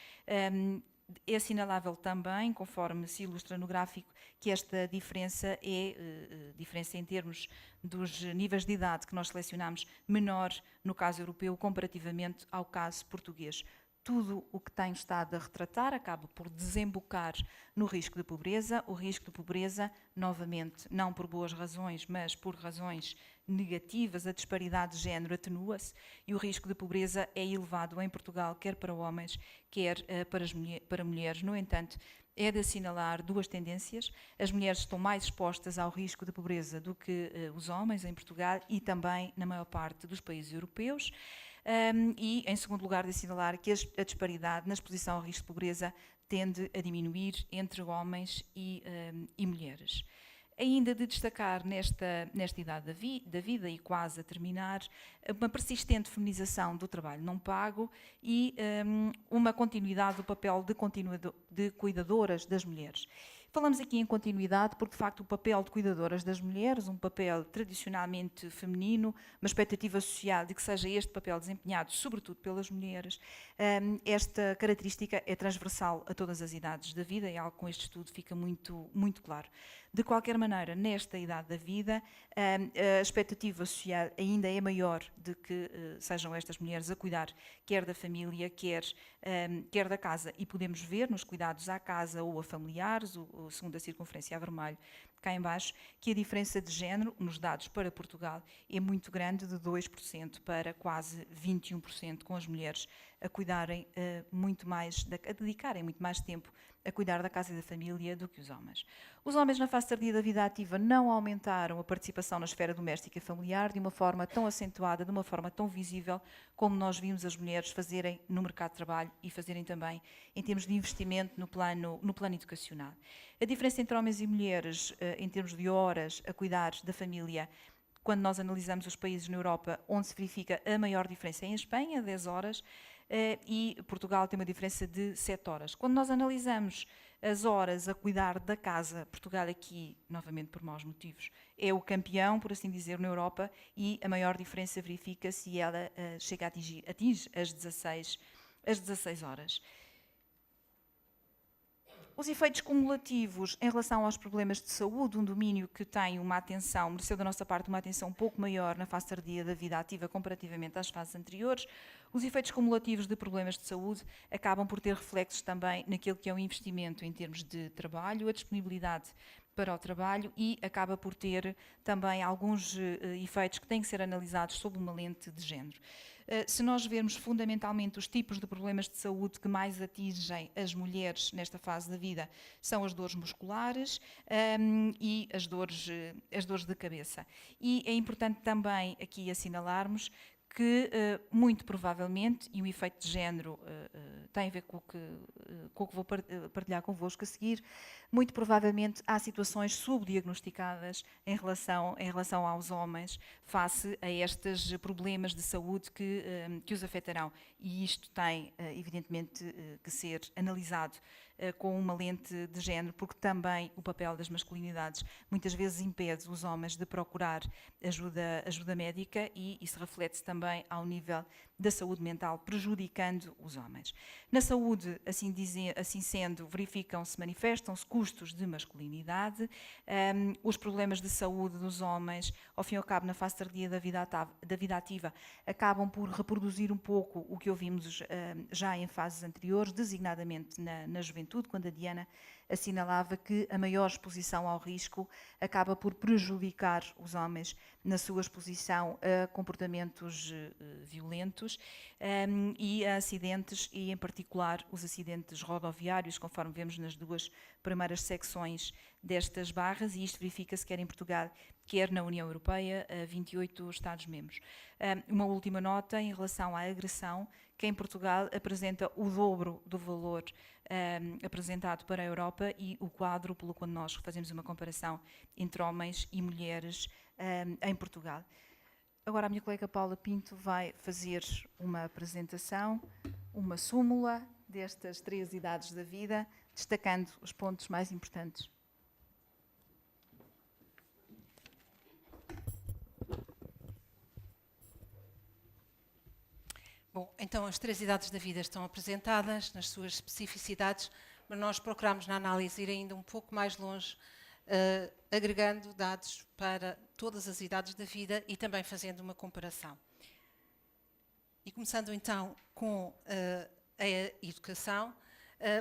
É assinalável também, conforme se ilustra no gráfico, que esta diferença é diferença em termos dos níveis de idade que nós selecionamos, menor no caso europeu comparativamente ao caso português. Tudo o que tenho estado a retratar acaba por desembocar no risco de pobreza. O risco de pobreza, novamente, não por boas razões, mas por razões negativas. A disparidade de género atenua-se e o risco de pobreza é elevado em Portugal, quer para homens, quer para mulheres. No entanto, é de assinalar duas tendências. As mulheres estão mais expostas ao risco de pobreza do que os homens em Portugal e também na maior parte dos países europeus. E, em segundo lugar, de assinalar que a disparidade na exposição ao risco de pobreza tende a diminuir entre homens e mulheres. Ainda de destacar nesta idade da vida, e quase a terminar, uma persistente feminização do trabalho não pago e uma continuidade do papel de cuidadoras das mulheres. Falamos aqui em continuidade porque, de facto, o papel de cuidadoras das mulheres, um papel tradicionalmente feminino, uma expectativa social de que seja este papel desempenhado sobretudo pelas mulheres, esta característica é transversal a todas as idades da vida e algo que com este estudo fica muito, muito claro. De qualquer maneira, nesta idade da vida, a expectativa social ainda é maior de que sejam estas mulheres a cuidar quer da família, quer da casa. E podemos ver nos cuidados à casa ou a familiares, segundo a circunferência a vermelho, cá em baixo, que a diferença de género, nos dados para Portugal, é muito grande, de 2% para quase 21%, com as mulheres a cuidarem muito mais, a dedicarem muito mais tempo a cuidar da casa e da família do que os homens. Os homens na fase tardia da vida ativa não aumentaram a participação na esfera doméstica e familiar de uma forma tão acentuada, de uma forma tão visível, como nós vimos as mulheres fazerem no mercado de trabalho e fazerem também em termos de investimento no plano educacional. A diferença entre homens e mulheres, em termos de horas a cuidar da família, quando nós analisamos os países na Europa, onde se verifica a maior diferença é em Espanha, 10 horas, e Portugal tem uma diferença de 7 horas. Quando nós analisamos as horas a cuidar da casa, Portugal aqui, novamente por maus motivos, é o campeão, por assim dizer, na Europa, e a maior diferença verifica-se e ela chega a atinge as 16 horas. Os efeitos cumulativos em relação aos problemas de saúde, um domínio que tem uma atenção, mereceu da nossa parte uma atenção um pouco maior na fase tardia da vida ativa comparativamente às fases anteriores. Os efeitos cumulativos de problemas de saúde acabam por ter reflexos também naquilo que é o investimento em termos de trabalho, a disponibilidade para o trabalho e acaba por ter também alguns efeitos que têm que ser analisados sob uma lente de género. Se nós vermos fundamentalmente os tipos de problemas de saúde que mais atingem as mulheres nesta fase da vida, são as dores musculares e as dores de cabeça. E é importante também aqui assinalarmos que, muito provavelmente, e o efeito de género tem a ver com o que vou partilhar convosco a seguir, muito provavelmente há situações subdiagnosticadas em relação aos homens face a estes problemas de saúde que os afetarão. E isto tem, evidentemente, que ser analisado com uma lente de género, porque também o papel das masculinidades muitas vezes impede os homens de procurar ajuda médica e isso reflete-se também ao nível da saúde mental, prejudicando os homens. Na saúde, assim sendo, manifestam-se custos de masculinidade, os problemas de saúde dos homens, ao fim e ao cabo, na fase tardia da vida ativa, acabam por reproduzir um pouco o que ouvimos já em fases anteriores, designadamente na juventude, quando a Diana assinalava que a maior exposição ao risco acaba por prejudicar os homens na sua exposição a comportamentos violentos e a acidentes, e em particular os acidentes rodoviários, conforme vemos nas duas primeiras secções destas barras, e isto verifica-se quer em Portugal, quer na União Europeia, a 28 Estados-membros. Uma última nota em relação à agressão, que em Portugal apresenta o dobro do valor apresentado para a Europa e o quádruplo quando nós fazemos uma comparação entre homens e mulheres em Portugal. Agora a minha colega Paula Pinto vai fazer uma apresentação, uma súmula destas 3 idades da vida, destacando os pontos mais importantes. Bom, então as 3 idades da vida estão apresentadas nas suas especificidades, mas nós procuramos na análise ir ainda um pouco mais longe, agregando dados para todas as idades da vida e também fazendo uma comparação. E começando então com a educação,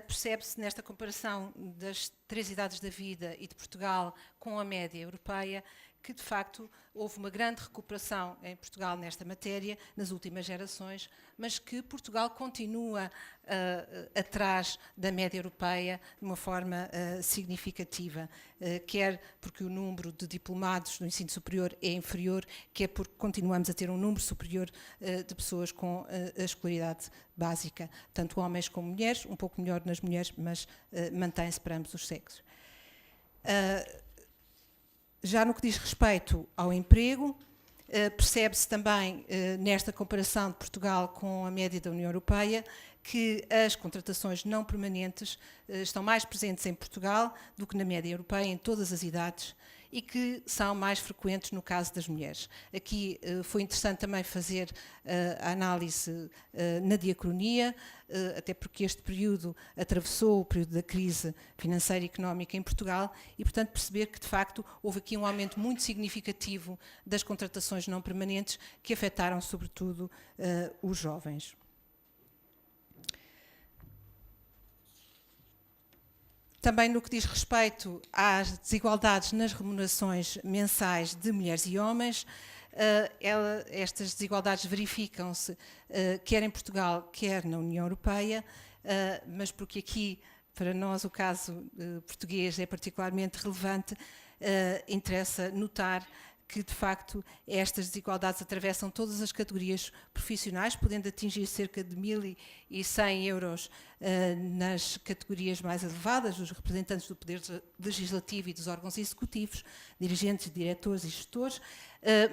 percebe-se nesta comparação das 3 idades da vida e de Portugal com a média europeia que, de facto, houve uma grande recuperação em Portugal nesta matéria nas últimas gerações, mas que Portugal continua atrás da média europeia de uma forma significativa, quer porque o número de diplomados no ensino superior é inferior, quer porque continuamos a ter um número superior de pessoas com a escolaridade básica, tanto homens como mulheres, um pouco melhor nas mulheres, mas mantém-se para ambos os sexos. Já no que diz respeito ao emprego, percebe-se também nesta comparação de Portugal com a média da União Europeia que as contratações não permanentes estão mais presentes em Portugal do que na média europeia em todas as idades e que são mais frequentes no caso das mulheres. Aqui foi interessante também fazer a análise na diacronia, até porque este período atravessou o período da crise financeira e económica em Portugal e, portanto, perceber que, de facto, houve aqui um aumento muito significativo das contratações não permanentes que afetaram, sobretudo, os jovens. Também no que diz respeito às desigualdades nas remunerações mensais de mulheres e homens, estas desigualdades verificam-se quer em Portugal, quer na União Europeia, mas porque aqui, para nós, o caso português é particularmente relevante, interessa notar que, de facto, estas desigualdades atravessam todas as categorias profissionais, podendo atingir cerca de 1.100 euros nas categorias mais elevadas, dos representantes do Poder Legislativo e dos órgãos executivos, dirigentes, diretores e gestores,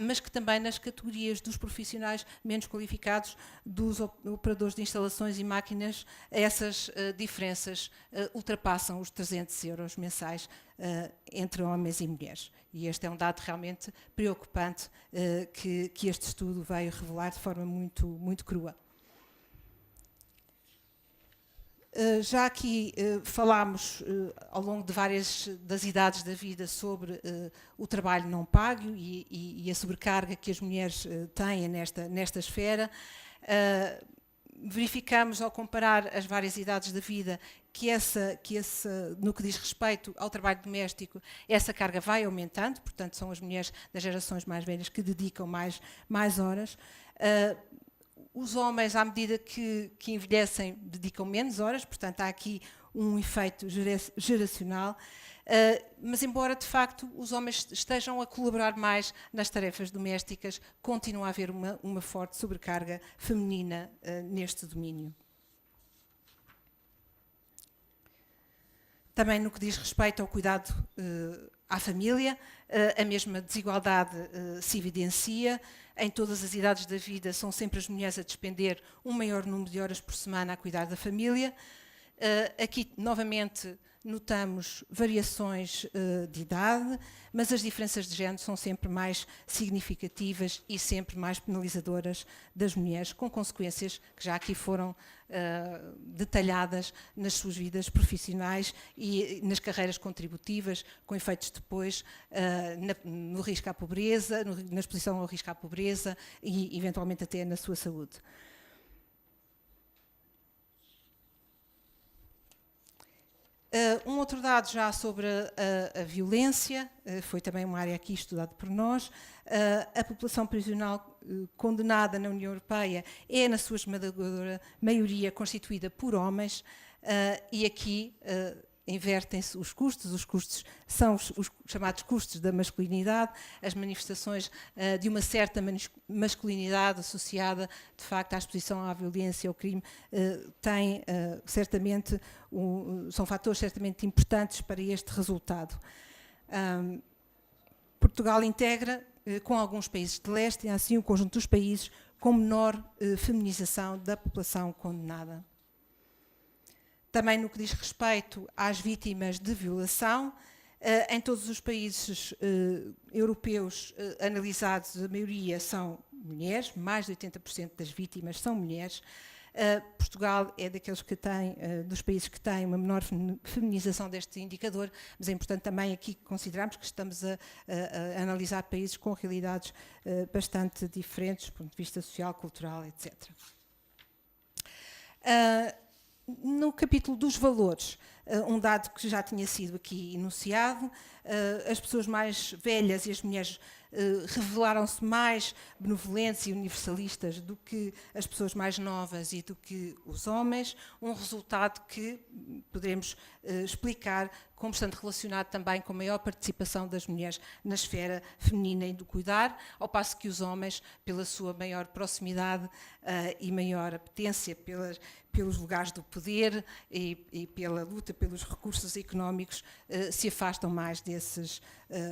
mas que também nas categorias dos profissionais menos qualificados, dos operadores de instalações e máquinas, essas diferenças ultrapassam os 300 euros mensais entre homens e mulheres. E este é um dado realmente preocupante que este estudo veio revelar de forma muito crua. Já aqui falámos ao longo de várias das idades da vida sobre o trabalho não pago e a sobrecarga que as mulheres têm nesta esfera. Verificamos, ao comparar as várias idades da vida, que no que diz respeito ao trabalho doméstico, essa carga vai aumentando, portanto são as mulheres das gerações mais velhas que dedicam mais horas. Os homens, à medida que envelhecem, dedicam menos horas, portanto há aqui um efeito geracional, mas embora de facto os homens estejam a colaborar mais nas tarefas domésticas, continua a haver uma forte sobrecarga feminina neste domínio. Também no que diz respeito ao cuidado à família, a mesma desigualdade se evidencia. Em todas as idades da vida são sempre as mulheres a despender um maior número de horas por semana a cuidar da família. Aqui, novamente, notamos variações de idade, mas as diferenças de género são sempre mais significativas e sempre mais penalizadoras das mulheres, com consequências que já aqui foram detalhadas nas suas vidas profissionais e nas carreiras contributivas, com efeitos depois no risco à pobreza, na exposição ao risco à pobreza e, eventualmente, até na sua saúde. Um outro dado já sobre a violência, foi também uma área aqui estudada por nós. A população prisional condenada na União Europeia é, na sua esmagadora maioria, constituída por homens, e aqui invertem-se os custos são os chamados custos da masculinidade, as manifestações de uma certa masculinidade associada, de facto, à exposição à violência e ao crime, têm certamente, são fatores certamente importantes para este resultado. Portugal integra, com alguns países de leste, e assim o conjunto dos países com menor feminização da população condenada. Também no que diz respeito às vítimas de violação, em todos os países europeus analisados, a maioria são mulheres, mais de 80% das vítimas são mulheres. Portugal é daqueles que têm, dos países que têm uma menor feminização deste indicador, mas é importante também aqui considerarmos que estamos a analisar países com realidades bastante diferentes, do ponto de vista social, cultural, etc. No capítulo dos valores, um dado que já tinha sido aqui enunciado, as pessoas mais velhas e as mulheres revelaram-se mais benevolentes e universalistas do que as pessoas mais novas e do que os homens, um resultado que poderemos explicar como estando relacionado também com a maior participação das mulheres na esfera feminina e do cuidar, ao passo que os homens, pela sua maior proximidade e maior apetência pelos lugares do poder e pela luta pelos recursos económicos, se afastam mais desses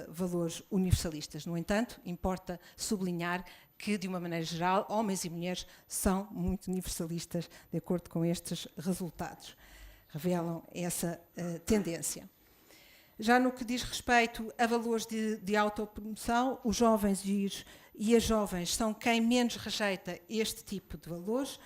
valores universalistas. No entanto, importa sublinhar que, de uma maneira geral, homens e mulheres são muito universalistas, de acordo com estes resultados. Revelam essa tendência. Já no que diz respeito a valores de autopromoção, os jovens e as jovens são quem menos rejeita este tipo de valores.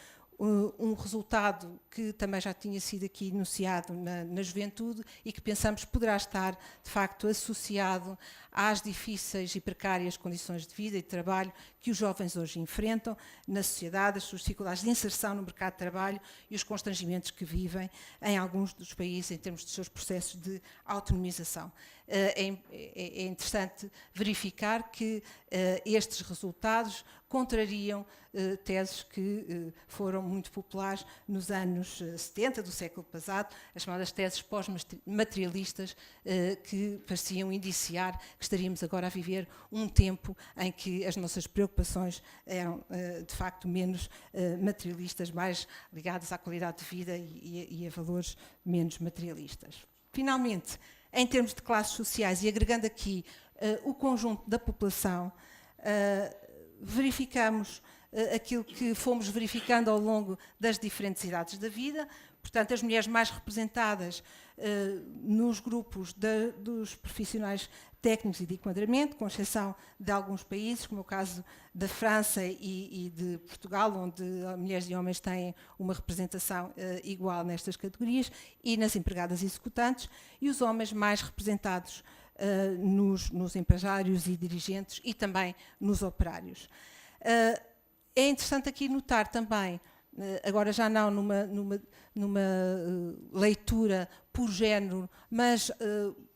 Um resultado que também já tinha sido aqui enunciado na juventude e que pensamos poderá estar, de facto, associado às difíceis e precárias condições de vida e de trabalho que os jovens hoje enfrentam na sociedade, as suas dificuldades de inserção no mercado de trabalho e os constrangimentos que vivem em alguns dos países em termos dos seus processos de autonomização. É interessante verificar que estes resultados contrariam teses que foram muito populares nos anos 70 do século passado, as chamadas teses pós-materialistas, que pareciam indiciar que estaríamos agora a viver um tempo em que as nossas preocupações eram, de facto, menos materialistas, mais ligadas à qualidade de vida e a valores menos materialistas. Finalmente, em termos de classes sociais, e agregando aqui o conjunto da população, verificamos aquilo que fomos verificando ao longo das diferentes idades da vida. Portanto, as mulheres mais representadas nos grupos dos profissionais técnicos e de enquadramento, com exceção de alguns países, como é o caso da França e de Portugal, onde mulheres e homens têm uma representação igual nestas categorias, e nas empregadas executantes, e os homens mais representados nos empresários e dirigentes e também nos operários. É interessante aqui notar também, agora já não numa leitura por género, mas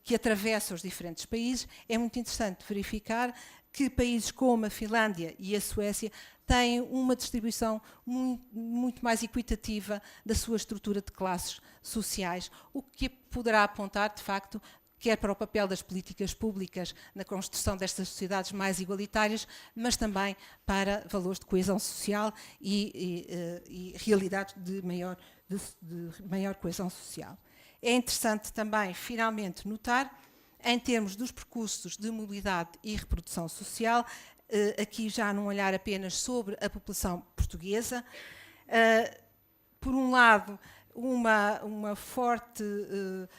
que atravessa os diferentes países, é muito interessante verificar que países como a Finlândia e a Suécia têm uma distribuição muito mais equitativa da sua estrutura de classes sociais, o que poderá apontar, de facto, quer para o papel das políticas públicas na construção destas sociedades mais igualitárias, mas também para valores de coesão social e realidades de maior coesão social. É interessante também, finalmente, notar, em termos dos percursos de mobilidade e reprodução social, aqui já num olhar apenas sobre a população portuguesa, por um lado, uma forte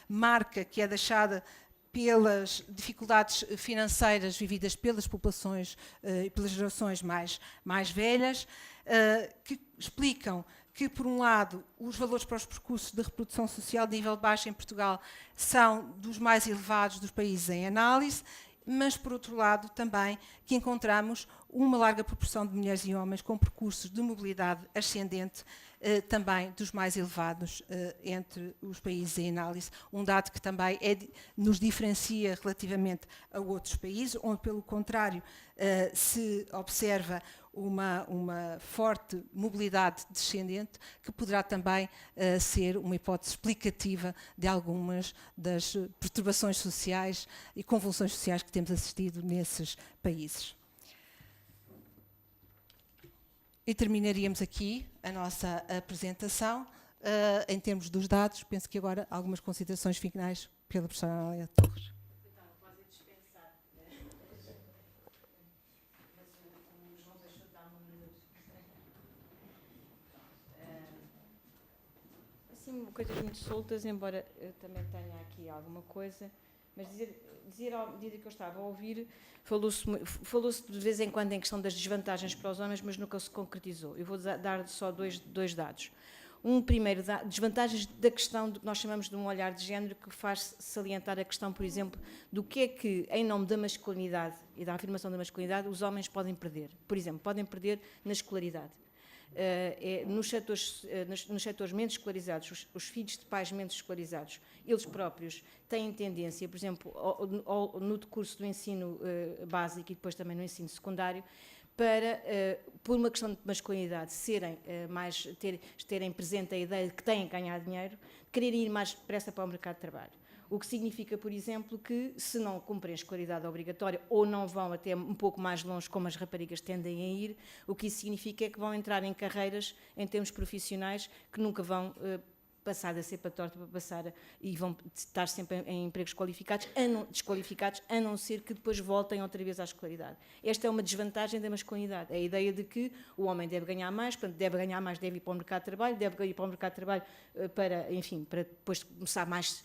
marca que é deixada pelas dificuldades financeiras vividas pelas populações e pelas gerações mais velhas, que explicam que, por um lado, os valores para os percursos de reprodução social de nível baixo em Portugal são dos mais elevados dos países em análise, mas, por outro lado, também que encontramos uma larga proporção de mulheres e homens com percursos de mobilidade ascendente, também dos mais elevados entre os países em análise, um dado que também nos diferencia relativamente a outros países, onde, pelo contrário, se observa uma forte mobilidade descendente, que poderá também ser uma hipótese explicativa de algumas das perturbações sociais e convulsões sociais que temos assistido nesses países. E terminaríamos aqui a nossa apresentação. Em termos dos dados, penso que agora algumas considerações finais pela professora Anália Torres. Assim, coisas muito soltas, embora eu também tenha aqui alguma coisa, mas dizer à medida que eu estava a ouvir, falou-se de vez em quando em questão das desvantagens para os homens, mas nunca se concretizou. Eu vou dar só dois dados. Primeiro, desvantagens da questão do que nós chamamos de um olhar de género, que faz salientar a questão, por exemplo, do que é que, em nome da masculinidade e da afirmação da masculinidade, os homens podem perder. Por exemplo, podem perder na escolaridade. Nos setores menos escolarizados, os filhos de pais menos escolarizados, eles próprios têm tendência, por exemplo, no decurso do ensino básico e depois também no ensino secundário, para, por uma questão de masculinidade, terem presente a ideia de que têm que ganhar dinheiro, quererem ir mais depressa para o mercado de trabalho. O que significa, por exemplo, que se não cumprem a escolaridade obrigatória ou não vão até um pouco mais longe, como as raparigas tendem a ir, o que isso significa é que vão entrar em carreiras, em termos profissionais, que nunca vão passar da cepa torta para passar e vão estar sempre em empregos desqualificados, a não ser que depois voltem outra vez à escolaridade. Esta é uma desvantagem da masculinidade, a ideia de que o homem deve ganhar mais, portanto, deve ir para o mercado de trabalho, deve ir para o mercado de trabalho para, enfim, para depois começar mais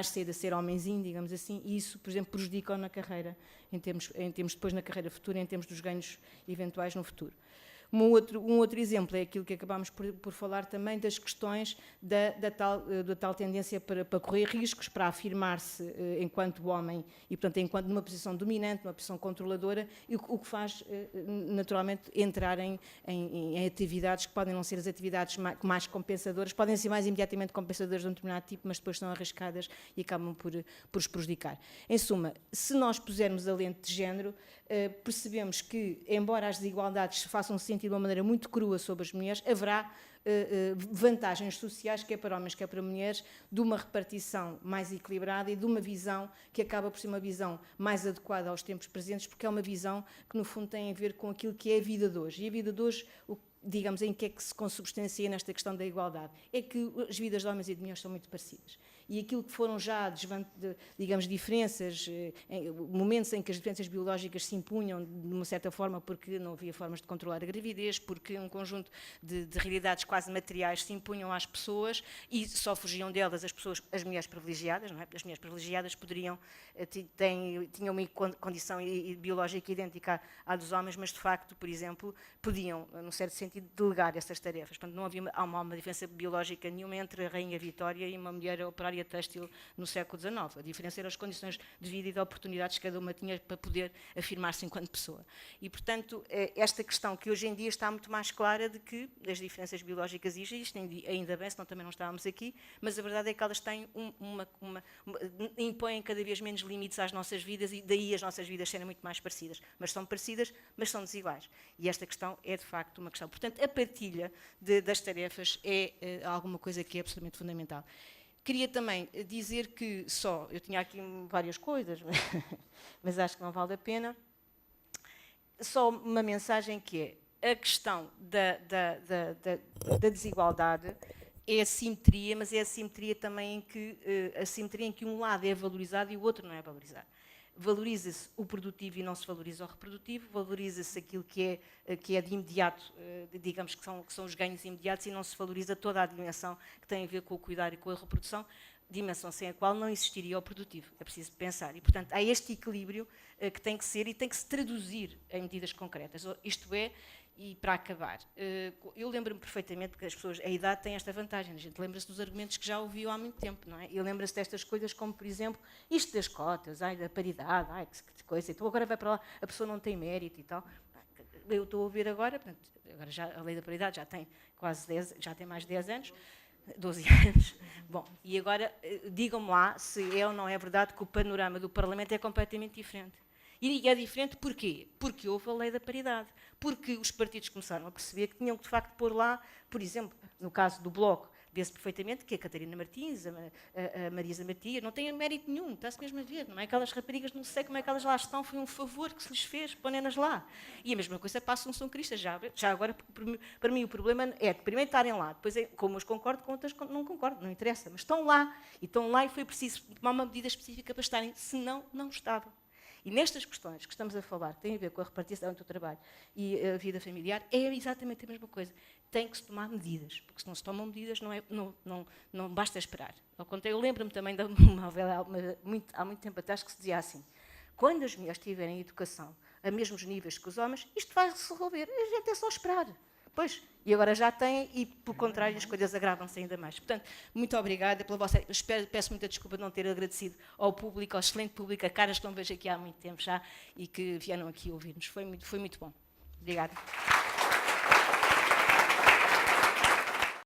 cedo a ser homenzinho, digamos assim, e isso, por exemplo, prejudica-o na carreira, em termos depois na carreira futura, em termos dos ganhos eventuais no futuro. Um outro exemplo é aquilo que acabámos por falar também das questões da tal tendência para correr riscos, para afirmar-se enquanto homem e, portanto, enquanto numa posição dominante, numa posição controladora, e o que faz, naturalmente, entrar em atividades que podem não ser as atividades mais compensadoras, podem ser mais imediatamente compensadoras de um determinado tipo, mas depois são arriscadas e acabam por os prejudicar. Em suma, se nós pusermos a lente de género, percebemos que, embora as desigualdades se façam sentir de uma maneira muito crua sobre as mulheres, haverá vantagens sociais, quer para homens, quer para mulheres, de uma repartição mais equilibrada e de uma visão que acaba por ser uma visão mais adequada aos tempos presentes, porque é uma visão que, no fundo, tem a ver com aquilo que é a vida de hoje. E a vida de hoje, digamos, em que é que se consubstancia nesta questão da igualdade? É que as vidas de homens e de mulheres são muito parecidas. E aquilo que foram já, digamos, diferenças, momentos em que as diferenças biológicas se impunham de uma certa forma porque não havia formas de controlar a gravidez, porque um conjunto de realidades quase materiais se impunham às pessoas e só fugiam delas as mulheres privilegiadas, não é? As mulheres privilegiadas tinham uma condição biológica idêntica à dos homens, mas de facto, por exemplo, podiam, num certo sentido, delegar essas tarefas. Portanto, não havia uma diferença biológica nenhuma entre a Rainha Vitória e uma mulher operária têxtil no século XIX. A diferença eram as condições de vida e de oportunidades que cada uma tinha para poder afirmar-se enquanto pessoa. E, portanto, esta questão que hoje em dia está muito mais clara de que as diferenças biológicas existem, ainda bem, senão também não estávamos aqui, mas a verdade é que elas têm impõem cada vez menos limites às nossas vidas e daí as nossas vidas serem muito mais parecidas. Mas são parecidas, mas são desiguais. E esta questão é, de facto, uma questão. Portanto, a partilha das tarefas é alguma coisa que é absolutamente fundamental. Queria também dizer que eu tinha aqui várias coisas, mas acho que não vale a pena, só uma mensagem que é a questão da desigualdade é a simetria, mas é a simetria também em que um lado é valorizado e o outro não é valorizado. Valoriza-se o produtivo e não se valoriza o reprodutivo, valoriza-se aquilo que é de imediato, digamos que são os ganhos imediatos e não se valoriza toda a dimensão que tem a ver com o cuidar e com a reprodução, dimensão sem a qual não existiria o produtivo. É preciso pensar. E, portanto, há este equilíbrio que tem que ser e tem que se traduzir em medidas concretas. Isto é, e para acabar, eu lembro-me perfeitamente que a idade tem esta vantagem, a gente lembra-se dos argumentos que já ouviu há muito tempo, não é? E lembra-se destas coisas como, por exemplo, isto das cotas, da paridade, que coisa, então agora vai para lá, a pessoa não tem mérito e tal. Eu estou a ouvir agora, portanto, agora já a lei da paridade já tem já tem mais de 10 anos, 12 anos. Bom, e agora digam-me lá se é ou não é verdade que o panorama do Parlamento é completamente diferente. E é diferente porquê? Porque houve a lei da paridade. Porque os partidos começaram a perceber que tinham que, de facto, pôr lá, por exemplo, no caso do Bloco, vê-se perfeitamente que a Catarina Martins, a Marisa Matias, não têm mérito nenhum, está-se mesmo a ver, não é? Aquelas raparigas, não sei como é que elas lá estão, foi um favor que se lhes fez, põem-nas lá. E a mesma coisa passa um São Cristas, já agora, para mim o problema é de primeiro estarem lá, depois como uns concordo, com outras não concordo, não interessa, mas estão lá e foi preciso tomar uma medida específica para estarem, senão não estavam. E nestas questões que estamos a falar, que têm a ver com a repartição do trabalho e a vida familiar, é exatamente a mesma coisa. Tem que se tomar medidas, porque se não se tomam medidas não basta esperar. Ao contrário, eu lembro-me também de uma novela há muito tempo atrás que se dizia assim: quando as mulheres tiverem educação a mesmos níveis que os homens, isto vai se resolver, a gente é só esperar. Pois, e agora já têm, e por contrário as coisas agravam-se ainda mais. Portanto, muito obrigada pela vossa... Peço muita desculpa de não ter agradecido ao público, ao excelente público, a caras que não vejo aqui há muito tempo já, e que vieram aqui ouvir-nos. Foi muito bom. Obrigada.